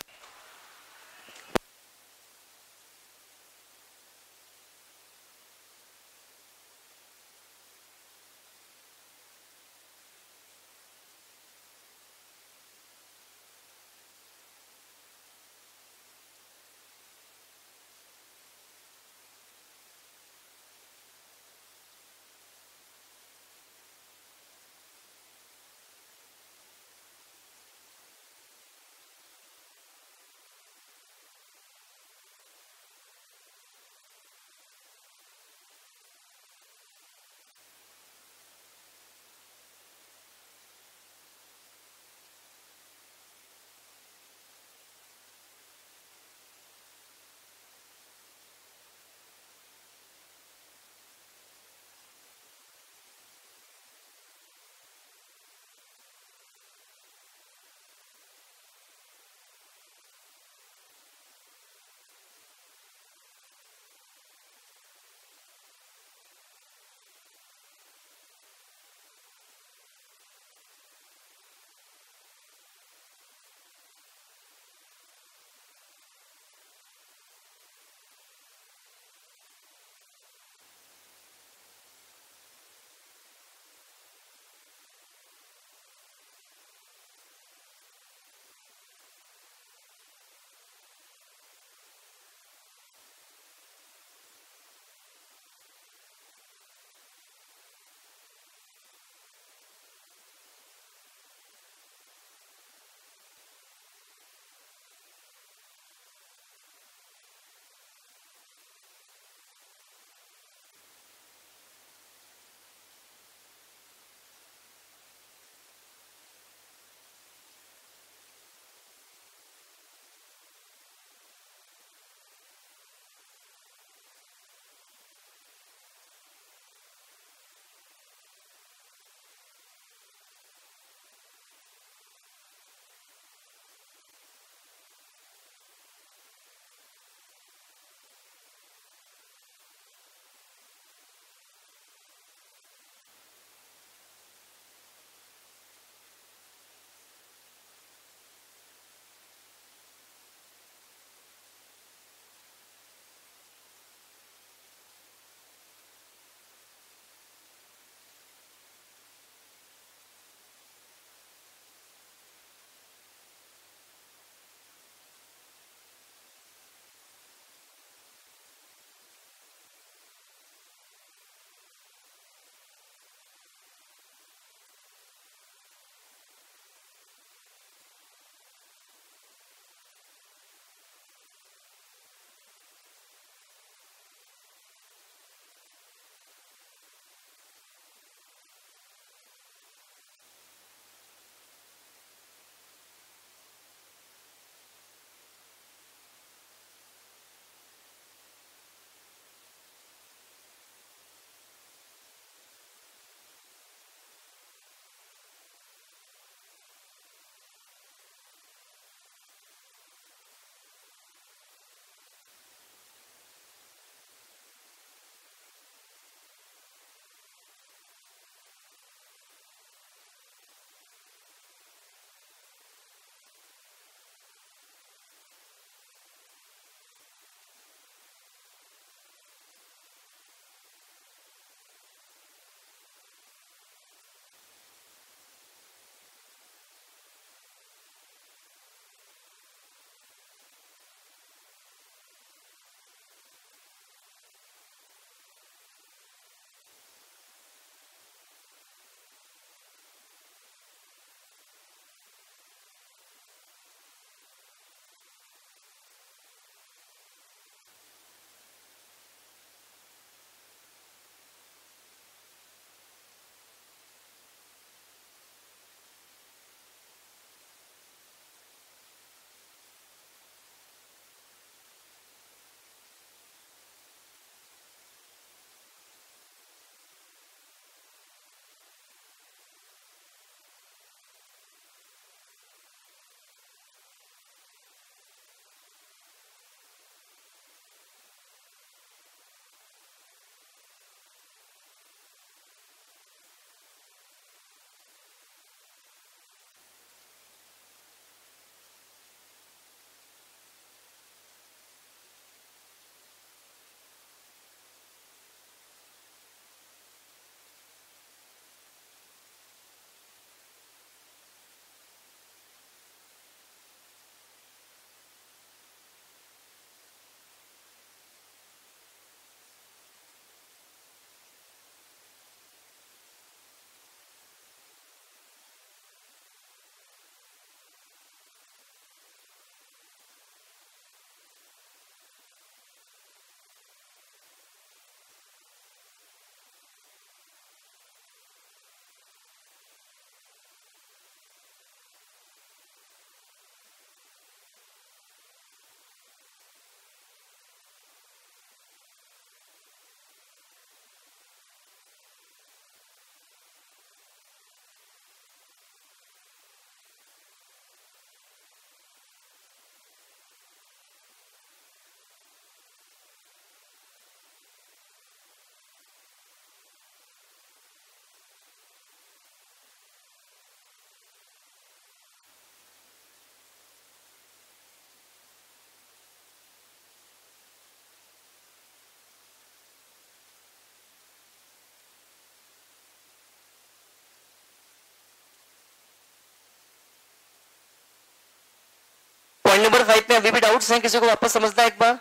पॉइंट नंबर 5 में अभी भी डाउट्स हैं किसी को? वापस समझना है, एक बार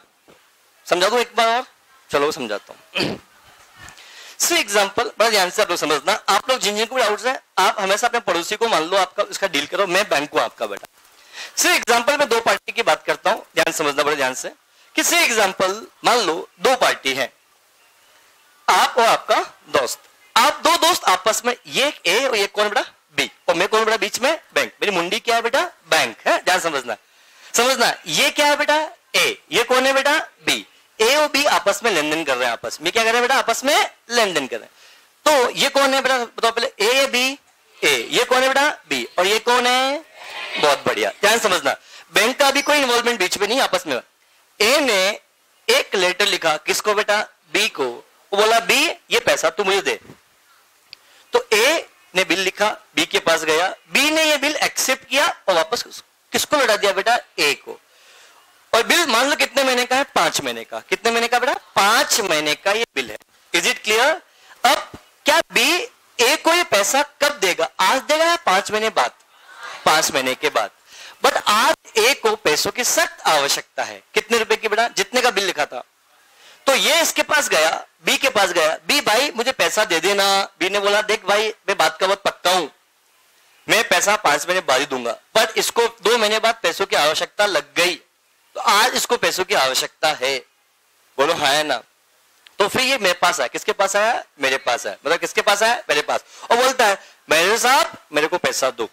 समझा दो एक बार और। चलो समझाता हूं। सो एग्जांपल बड़ा ध्यान से आप लोग समझना, आप लोग जिन जिन को डाउट्स है आप हमेशा अपने पड़ोसी को मान लो आपका उसका डील करो, मैं बैंक हूं आपका बेटा। सो एग्जांपल में दो पार्टी की बात करता हूं, ध्यान समझना बड़े ध्यान से। कि से एग्जांपल मान लो दो पार्टी है, आप और आपका दोस्त। आप दो दोस्त आपस में, ये ए और ये कौन बेटा? बी, और मैं कौन बेटा बीच में? बैंक। मेरी मुंडी क्या है बेटा? बैंक है। ध्यान समझना समझना। ये क्या है बेटा? ए। ये कौन है बेटा? बी। ए और बी आपस में लेन देन कर रहे हैं, आपस में क्या कर रहे हैं बेटा? आपस में लेन देन कर रहे हैं। तो ये कौन है बेटा? बताओ पहले। ए या बी? ए। ये कौन है बेटा? बी। और ये कौन है? बहुत बढ़िया, ध्यान समझना। बैंक का भी कोई इन्वॉल्वमेंट बीच में नहीं आपस में। ए ने एक लेटर लिखा, किसको बेटा? बी को। वो बोला बी ये पैसा तू मुझे दे। तो ए ने बिल लिखा, बी के पास गया, बी ने ये बिल एक्सेप्ट किया और वापस किसको लौटा दिया बेटा? ए को। और बिल मान लो कितने महीने का है? 5 महीने का। कितने महीने का बेटा? 5 महीने का ये बिल है। Is it clear? अब क्या बी ए को ये पैसा कब देगा? आज देगा या 5 महीने बाद? 5 महीने के बाद। बट आज ए को पैसों की सख्त आवश्यकता है। कितने रुपए की बेटा? जितने का बिल लिखा था। तो ये इसके पास गया, बी के पास गया, बी भाई मुझे पैसा दे देना। बी ने बोला देख भाई मैं बात का बहुत पक्का हूं, मैं पैसा 5 महीने बाद ही दूंगा, पर इसको 2 महीने बाद पैसों की आवश्यकता लग गई, तो आज इसको पैसों की आवश्यकता है। बोलो हाँ है ना? तो फिर ये मेरे पास आया। किसके पास आया? मेरे पास आया। मतलब किसके पास आया? मेरे पास। और बोलता है मैनेजर साहब मेरे को पैसा दो,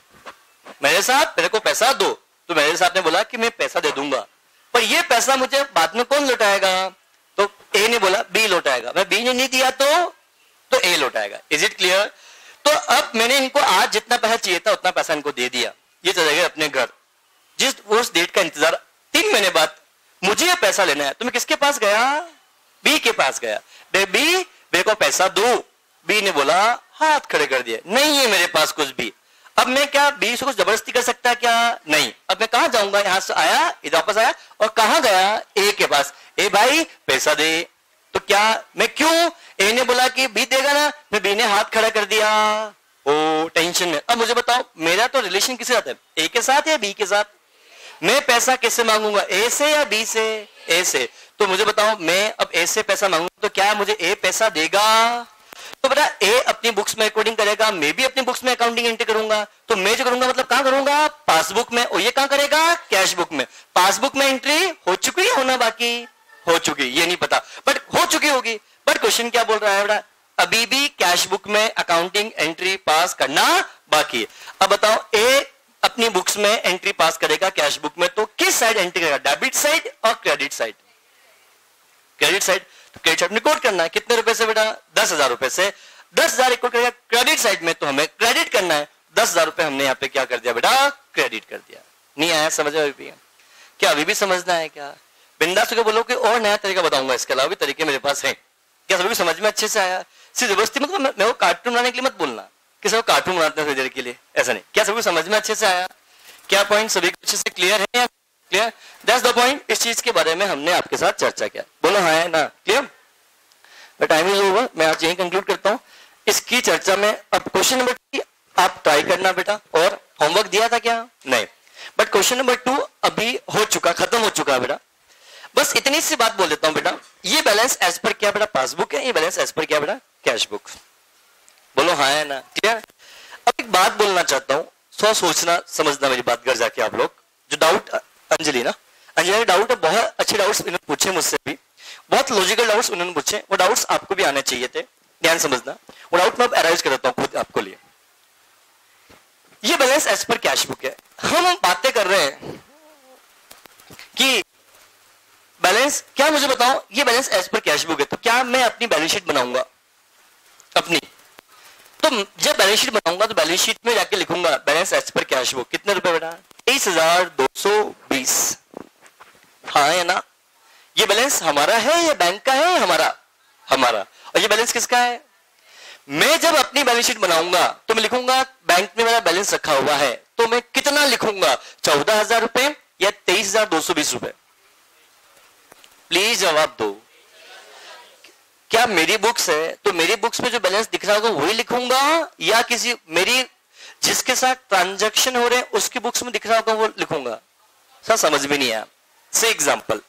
मैनेजर साहब मेरे को पैसा दो। तो मैनेजर साहब ने बोला कि मैं पैसा दे दूंगा, पर ये पैसा मुझे बाद में कौन लौटाएगा? तो ए ने बोला बी लौटाएगा। मैं बी ने नहीं दिया तो ए लौटाएगा। Is it clear? तो अब मैंने इनको आज जितना पैसा चाहिए था उतना पैसा इनको दे दिया, ये चले गए अपने घर। जिस उस डेट का इंतजार, 3 महीने बाद मुझे ये पैसा लेना है, तो मैं किसके पास गया? बी के पास गया। बी मेरे को पैसा दो। बी ने बोला, हाथ खड़े कर दिए, नहीं है मेरे पास कुछ भी। अब मैं क्या बी से कुछ जबरदस्ती कर सकता है क्या? नहीं। अब मैं कहां जाऊंगा? यहां से आया, इधर वापस आया और कहां गया? ए के पास। ए भाई पैसा दे। तो क्या मैं क्यों? ए ने बोला कि बी देगा ना, मैं बी ने हाथ खड़ा कर दिया। ओ टेंशन में। अब मुझे बताओ मेरा तो रिलेशन किसके साथ है? ए के साथ या बी के साथ? मैं पैसा किससे मांगूंगा? ए से या बी से? ए से। तो मुझे बताओ मैं अब ए से पैसा मांगूंगा तो क्या मुझे ए पैसा देगा? तो बेटा ए अपनी बुक्स में अकाउंटिंग करेगा, मैं भी अपनी बुक्स में अकाउंटिंग एंट्री करूंगा। तो मैं जो करूंगा मतलब कहां करूंगा? पासबुक में। और ये कहां करेगा? कैश बुक में। पासबुक में एंट्री हो चुकी है, होना बाकी? हो चुकी, ये नहीं पता बट हो चुकी होगी। बट क्वेश्चन क्या बोल रहा है बेटा? अभी भी कैश बुक में अकाउंटिंग एंट्री पास करना बाकी है। अब बताओ ए अपनी बुक्स में एंट्री पास करेगा कैश बुक में, तो किस साइड एंट्री करेगा? डेबिट साइड और क्रेडिट साइड? Credit side. तो क्रेडिट साइड रिकॉर्ड करना है कितने रुपए से बेटा? 10,000 रुपए से। 10,000 रिकॉर्ड करेगा क्रेडिट साइड में, तो हमें क्रेडिट करना है 10,000 रुपए। हमने यहाँ पे क्या कर दिया बेटा? क्रेडिट कर दिया। नहीं आया समझ? अभी भी क्या अभी भी समझना है क्या? बिंदास होकर बोलो कि और नया तरीका बताऊंगा, इसके अलावा भी तरीके मेरे पास हैं। क्या सभी समझ में अच्छे से आया? सिर्फ जबरदस्ती मतलब मैं वो कार्टून बनाने के लिए मत बोलना कि सब कार्टून बनाते हैं थोड़ी देर के लिए, ऐसा नहीं। क्या सभी समझ में अच्छे से आया? क्या पॉइंट सभी अच्छे से क्लियर है? क्लियर? That's the point. इस चीज के बारे में हमने आपके साथ चर्चा किया। बोलो हाँ है ना? क्लियर? Time is over. मैं आज यही कंक्लूड करता हूँ इसकी चर्चा में। अब क्वेश्चन नंबर 2 आप ट्राई करना बेटा। और होमवर्क दिया था क्या? नहीं। बट क्वेश्चन नंबर 2 अभी हो चुका, खत्म हो चुका है बेटा। बस इतनी सी बात बोल देता हूं बेटा। ये बैलेंस एज पर क्या बेटा? पासबुक है। ये बैलेंस एज पर क्या बेटा? Cash book. बोलो हाँ है ना? क्लियर? अब एक बात बोलना चाहता हूं, सोचना समझना मेरी बात घर जाके आप लोग। जो डाउट अंजलि ना, अंजलि डाउट है, बहुत अच्छे डाउट्स इन्होंने पूछे मुझसे भी, बहुत लॉजिकल डाउट्स उन्होंने पूछे। वो डाउट्स आपको भी आने चाहिए थे, ध्यान समझना। वो डाउट मैं अब अराइज कर देता हूं खुद आपको लिए। ये बैलेंस एज पर कैश बुक है। हम बातें कर रहे हैं कि बैलेंस क्या, मुझे बताओ ये बैलेंस एज पर कैश बुक है, तो क्या मैं अपनी बैलेंस शीट बनाऊंगा अपनी? तो जब बैलेंस शीट बनाऊंगा तो बैलेंस शीट में जाके लिखूंगा बैलेंस एज पर कैश बुक कितने रुपए बेटा? 23,220। हाँ है ना? ये बैलेंस हमारा है या बैंक का है? हमारा। हमारा। और ये बैलेंस किसका है? मैं जब अपनी बैलेंस शीट बनाऊंगा तो मैं लिखूंगा बैंक में मेरा बैलेंस रखा हुआ है, तो मैं कितना लिखूंगा? 14,000 रुपए या 23,220 रुपए? प्लीज जवाब दो। क्या मेरी बुक्स है तो मेरी बुक्स में जो बैलेंस दिख रहा होगा वही लिखूंगा, या किसी मेरी जिसके साथ ट्रांजैक्शन हो रहे हैं उसकी बुक्स में दिख रहा होगा वो लिखूंगा? सर समझ में नहीं आया। से एग्जांपल,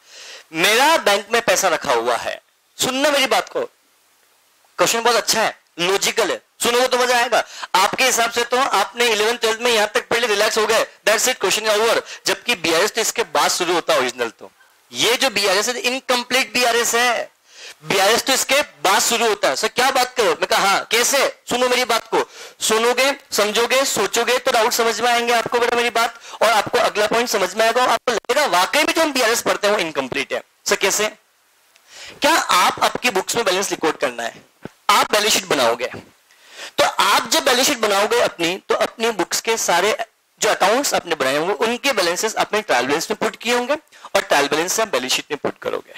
मेरा बैंक में पैसा रखा हुआ है, सुनना मेरी बात को, क्वेश्चन बहुत अच्छा है, लॉजिकल है, सुनोगे तो मजा आएगा। आपके हिसाब से तो आपने 11th 12th में यहां तक पढ़ लिया, रिलैक्स हो गए, दैट्स इट, क्वेश्चन ओवर। जबकि बीआरएस तो इसके बाद शुरू होता है ओरिजिनल। तो ये जो बीआरएस है इनकम्प्लीट बीआरएस है, बीआरएस तो इसके बाद शुरू होता है। सर क्या बात करो, मैं कहा हाँ, कैसे, सुनो मेरी बात को, सुनोगे, समझोगे, सोचोगे तो डाउट समझ में आएंगे आपको बेटा मेरी बात, और आपको अगला पॉइंट समझ में आएगा, आपको लगेगा वाकई में जो हम बीआरएस पढ़ते हैं वो इनकम्प्लीट है। सर कैसे, क्या आप आपकी बुक्स में बैलेंस रिकॉर्ड करना है, आप बैलेंस शीट बनाओगे, तो आप जब बैलेंस शीट बनाओगे अपनी, तो अपनी बुक्स के सारे जो अकाउंट्स आपने बनाए होंगे उनके बैलेंसेस अपने ट्रायल बैलेंस में पुट किए होंगे, और ट्रायल बैलेंस से आप बैलेंस शीट में पुट करोगे।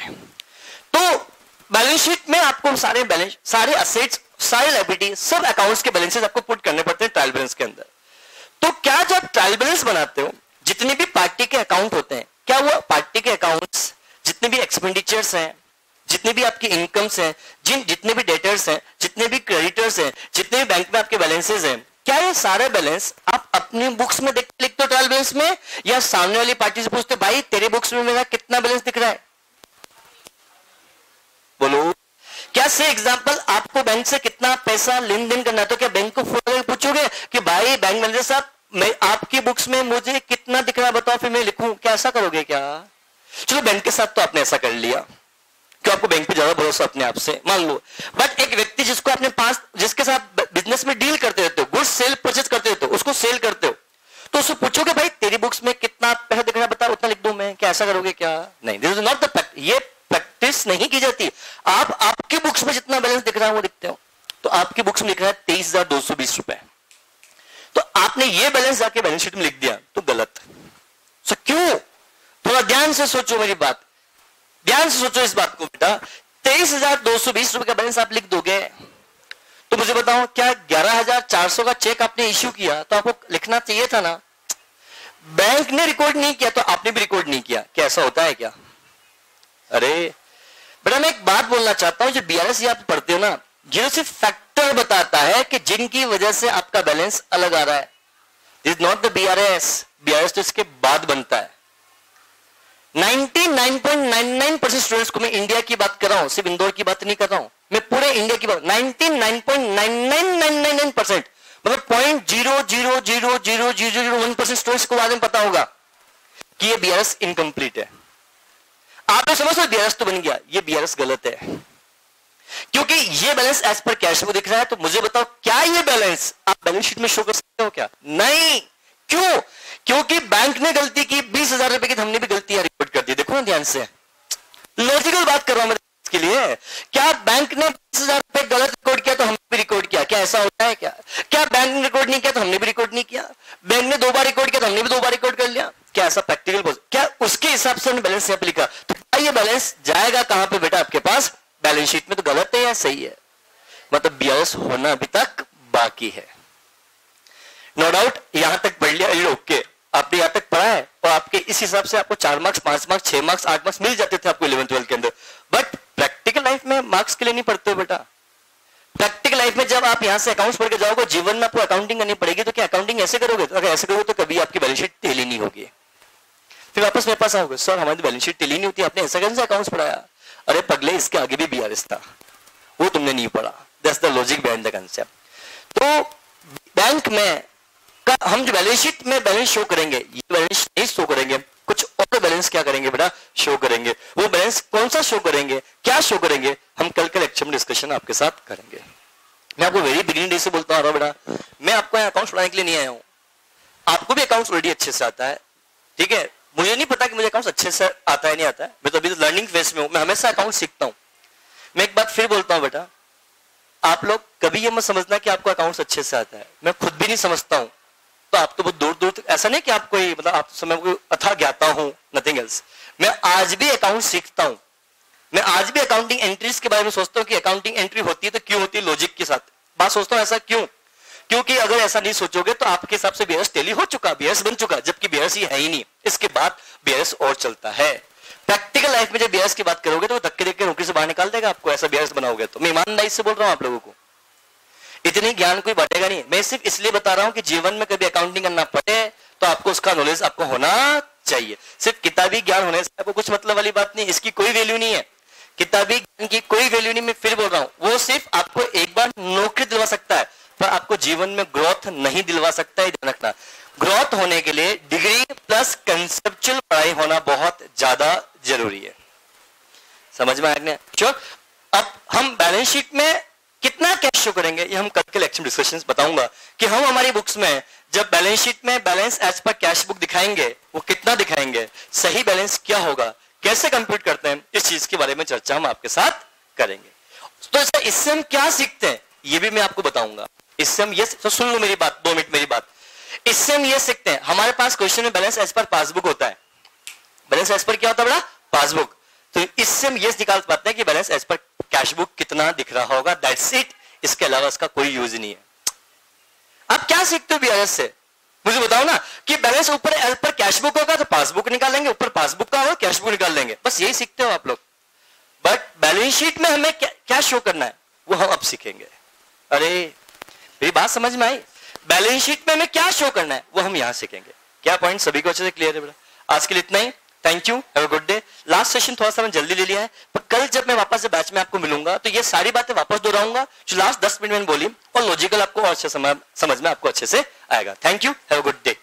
तो बैलेंस शीट में आपको सारे बैलेंस, सारे असेट्स, सारे लायबिलिटी, सब अकाउंट्स के बैलेंसेस आपको पुट करने पड़ते हैं ट्रायल बैलेंस के अंदर। तो क्या जब ट्रायल बैलेंस बनाते हो, जितने भी पार्टी के अकाउंट होते हैं, क्या वो पार्टी के अकाउंट्स, जितने भी एक्सपेंडिचर्स हैं, जितने भी आपकी इनकम्स हैं, जितने भी डेटर्स हैं, जितने भी क्रेडिटर्स हैं, जितने भी बैंक में आपके बैलेंसेस हैं, क्या ये सारे बैलेंस आप अपनी बुक्स में लिखते हो ट्रायल बैलेंस में, या सामने वाली पार्टी से पूछते भाई तेरे बुक्स में मेरा कितना बैलेंस दिख रहा है? बोलो, क्या से एग्जांपल आपको बैंक से कितना पैसा लेन देन करना है, तो क्या बैंक को फोन करके पूछोगे कि भाई बैंक मैनेजर साहब मैं आपकी बुक्स में मुझे कितना दिख रहा है बताओ, फिर मैं लिखूं? क्या ऐसा करोगे क्या? चलो बैंक के साथ तो आपने ऐसा कर लिया क्यों, आपको बैंक पे ज्यादा भरोसा अपने आप से, मान लो। बट एक व्यक्ति जिसको अपने पास, जिसके साथ बिजनेस में डील करते रहते हो, गुड्स सेल परचेज करते रहते हो, उसको सेल करते हो, तो उससे पूछोगे भाई तेरी बुक्स में कितना पैसा दिख रहा है बता, उतना लिख दूं मैं? क्या ऐसा करोगे क्या? नहीं, this is not the fact, ये प्रैक्टिस नहीं की जाती। आप आपकी बुक्स में जितना बैलेंस दिख रहा है वो लिखते हो, तो आपकी बुक्स में लिख रहा है 23,220 रुपए, तो आपने ये बैलेंस जाके बैलेंस शीट में लिख दिया तो गलत। सो क्यों? थोड़ा ध्यान से सोचो मेरी बात, ध्यान से सोचो इस बात को बेटा। 23,220 रुपए का बैलेंस आप लिख दोगे, तो मुझे बताओ क्या 11,400 का चेक आपने इश्यू किया तो आपको लिखना चाहिए था ना? बैंक ने रिकॉर्ड नहीं किया तो आपने भी रिकॉर्ड नहीं किया, क्या ऐसा होता है क्या? अरे बेटा मैं एक बात बोलना चाहता हूं, जो बीआरएस आप पढ़ते हो ना, ये सिर्फ फैक्टर बताता है कि जिनकी वजह से आपका बैलेंस अलग आ रहा है। This is not the BRS, BRS तो इसके बाद बनता है। 99.99% स्टूडेंट्स को, मैं इंडिया की बात कर रहा हूं, सिर्फ इंदौर की बात नहीं कर रहा हूं, मैं पूरे इंडिया की बात, 99.99999% मतलब 0.0000001% स्टूडेंट्स को बाद में पता होगा कि ये बीआरएस इनकम्प्लीट है। आपने समझ बीआरएस तो बन गया, ये बीआरएस गलत है, क्योंकि ये बैलेंस एज पर कैश में दिख रहा है। तो मुझे बताओ क्या ये बैलेंस आप बैलेंस शीट में शो कर सकते हो क्या? नहीं। क्यों? क्योंकि बैंक ने गलती की, 20,000 रुपए की, हमने भी गलतियां रिकॉर्ड कर दी। देखो ना ध्यान से, लॉजिकल बात कर रहा हूं मैं इसके लिए। क्या बैंक ने 20,000 रुपए गलत रिकॉर्ड किया तो हमने भी रिकॉर्ड किया? क्या ऐसा होता है क्या? क्या बैंक ने रिकॉर्ड नहीं किया तो हमने भी रिकॉर्ड नहीं किया? बैंक ने 2 बार रिकॉर्ड किया तो हमने भी 2 बार रिकॉर्ड कर लिया? क्या ऐसा प्रैक्टिकल? क्या उसके हिसाब से हमने बैलेंस यहाँ पे लिखा? तो क्या ये बैलेंस जाएगा कहां पे बेटा आपके पास? बैलेंस शीट में। तो गलत है या सही है? मतलब बीआरएस होना अभी तक बाकी है। नो डाउट यहां तक पढ़ लिया, ओके, आपने यहां तक पढ़ा है, और आपके इस हिसाब से आपको 4 मार्क्स, 5 मार्क्स, 6 मार्क्स, 8 मार्क्स मिल जाते थे आपको 11th 12th के अंदर। बट प्रैक्टिकल लाइफ में मार्क्स के लिए नहीं पढ़ते हो बेटा। प्रैक्टिकल लाइफ में जब आप यहां से अकाउंट्स पढ़ के जाओगे, जीवन में आपको अकाउंटिंग करनी पड़ेगी, तो क्या अकाउंटिंग ऐसे करोगे? अगर ऐसे करोगे तो कभी आपकी बैलेंस शीट टेली नहीं होगी। फिर वापस मेरे पास आओगे, सर हमारी बैलेंस शीट टेली नहीं होती, आपने ऐसा कैसे अकाउंट्स पढ़ाया? अरे पगले, इसके आगे भी बीआरएस था, वो तुमने नहीं पढ़ा। That's the logic behind the concept. तो बैंक में का हम जो बैलेंस शीट में बैलेंस शो करेंगे, ये बैलेंस नहीं शो करेंगे, कुछ और बैलेंस क्या करेंगे बेटा? शो करेंगे। वो बैलेंस कौन सा शो करेंगे, क्या शो करेंगे, हम कल के लेक्चर में डिस्कशन आपके साथ करेंगे। मैं आपको वेरी बिगिनिंग डे से बोलता हूं बेटा, मैं आपको यहाँ अकाउंट्स पढ़ाने के लिए नहीं आया हूं। आपको भी अकाउंट्स ऑलरेडी अच्छे से आता है, ठीक है? मुझे नहीं पता कि मुझे अकाउंट्स अच्छे से आता है नहीं आता है, मैं तो अभी तो लर्निंग फेज में हूं, मैं हमेशा अकाउंट सीखता हूं। मैं एक बात फिर बोलता हूं बेटा, आप लोग कभी ये मत समझना कि आपको अकाउंट्स अच्छे से आता है, मैं खुद भी नहीं समझता हूं, तो आप तो बहुत दूर दूर तक, ऐसा नहीं कि आप कोई मतलब आप समय कोई अथा ज्ञाता हूं, नथिंग एल्स। मैं आज भी अकाउंट सीखता हूं, मैं आज भी अकाउंटिंग एंट्रीज के बारे में सोचता हूं कि अकाउंटिंग एंट्री होती है तो क्यों होती है, लॉजिक के साथ बात सोचता हूं। ऐसा क्यों? क्योंकि अगर ऐसा नहीं सोचोगे तो आपके हिसाब से बीआरएस टेली हो चुका, बीआरएस बन चुका, जबकि बीआरएस ही है ही नहीं। इसके बाद बीआरएस और चलता है। प्रैक्टिकल लाइफ में जब बीआरएस की बात करोगे तो धक्के देके नौकरी से बाहर निकाल देगा आपको, ऐसा बीआरएस बनाओगे तो। मैं ईमानदारी से बोल रहा हूं आप लोगों को, इतनी ज्ञान कोई बांटेगा नहीं। मैं सिर्फ इसलिए बता रहा हूं कि जीवन में कभी अकाउंटिंग करना पड़े तो आपको उसका नॉलेज आपको होना चाहिए। सिर्फ किताबी ज्ञान होने से आपको कुछ मतलब वाली बात नहीं, इसकी कोई वैल्यू नहीं है। किताबी ज्ञान की कोई वैल्यू नहीं, मैं फिर बोल रहा हूं। वो सिर्फ आपको एक बार नौकरी दिलवा सकता है, पर आपको जीवन में ग्रोथ नहीं दिलवा सकता है, ध्यान रखना। ग्रोथ होने के लिए डिग्री प्लस कंसेप्चुअल पढ़ाई होना बहुत ज्यादा जरूरी है। समझ में आया? अब हम बैलेंस शीट में कितना कैश शो करेंगे ये हम कल के लेक्चर डिस्कशंस बताऊंगा कि हम हमारी बुक्स में जब बैलेंस शीट में बैलेंस एज पर कैश बुक दिखाएंगे वो कितना दिखाएंगे, सही बैलेंस क्या होगा, कैसे कंप्यूट करते हैं, इस चीज के बारे में चर्चा हम आपके साथ करेंगे। तो इससे हम क्या सीखते हैं ये भी मैं आपको बताऊंगा। इससे हम ये तो सुन लो मेरी बात, 2 मिनट मेरी बात। इससे हम ये सीखते हैं, हमारे पास क्वेश्चन में बैलेंस एज पर पासबुक होता है। बैलेंस एज पर क्या होता है बेटा? पासबुक। तो इससे हम ये निकाल पाते हैं कि बैलेंस एज पर कैश बुक कितना दिख रहा होगा, दैट्स इट। इसके अलावा इसका कोई यूज नहीं है। आप क्या सीखते हो बीआरएस से? मुझे बताओ ना कि बैलेंस ऊपर एज पर कैश बुक होगा तो पासबुक निकालेंगे, ऊपर पासबुक का होगा कैश बुक निकाल लेंगे, बस यही सीखते हो आप लोग। बट बैलेंस शीट में हमें क्या शो करना है वो हम अब सीखेंगे। अरे मेरी बात समझ में आई? बैलेंस शीट में हमें क्या शो करना है वो हम यहां सीखेंगे। क्या पॉइंट सभी को अच्छे से क्लियर है बेटा? आज के लिए इतना ही। Thank you, have a good day. Last session थोड़ा सा मैंने जल्दी ले लिया है, पर कल जब मैं वापस से बैच में आपको मिलूंगा तो ये सारी बातें वापस दोहराऊंगा जो लास्ट 10 मिनट में बोली, और लॉजिकल आपको और अच्छे समझ में आपको अच्छे से आएगा। Thank you, have a good day.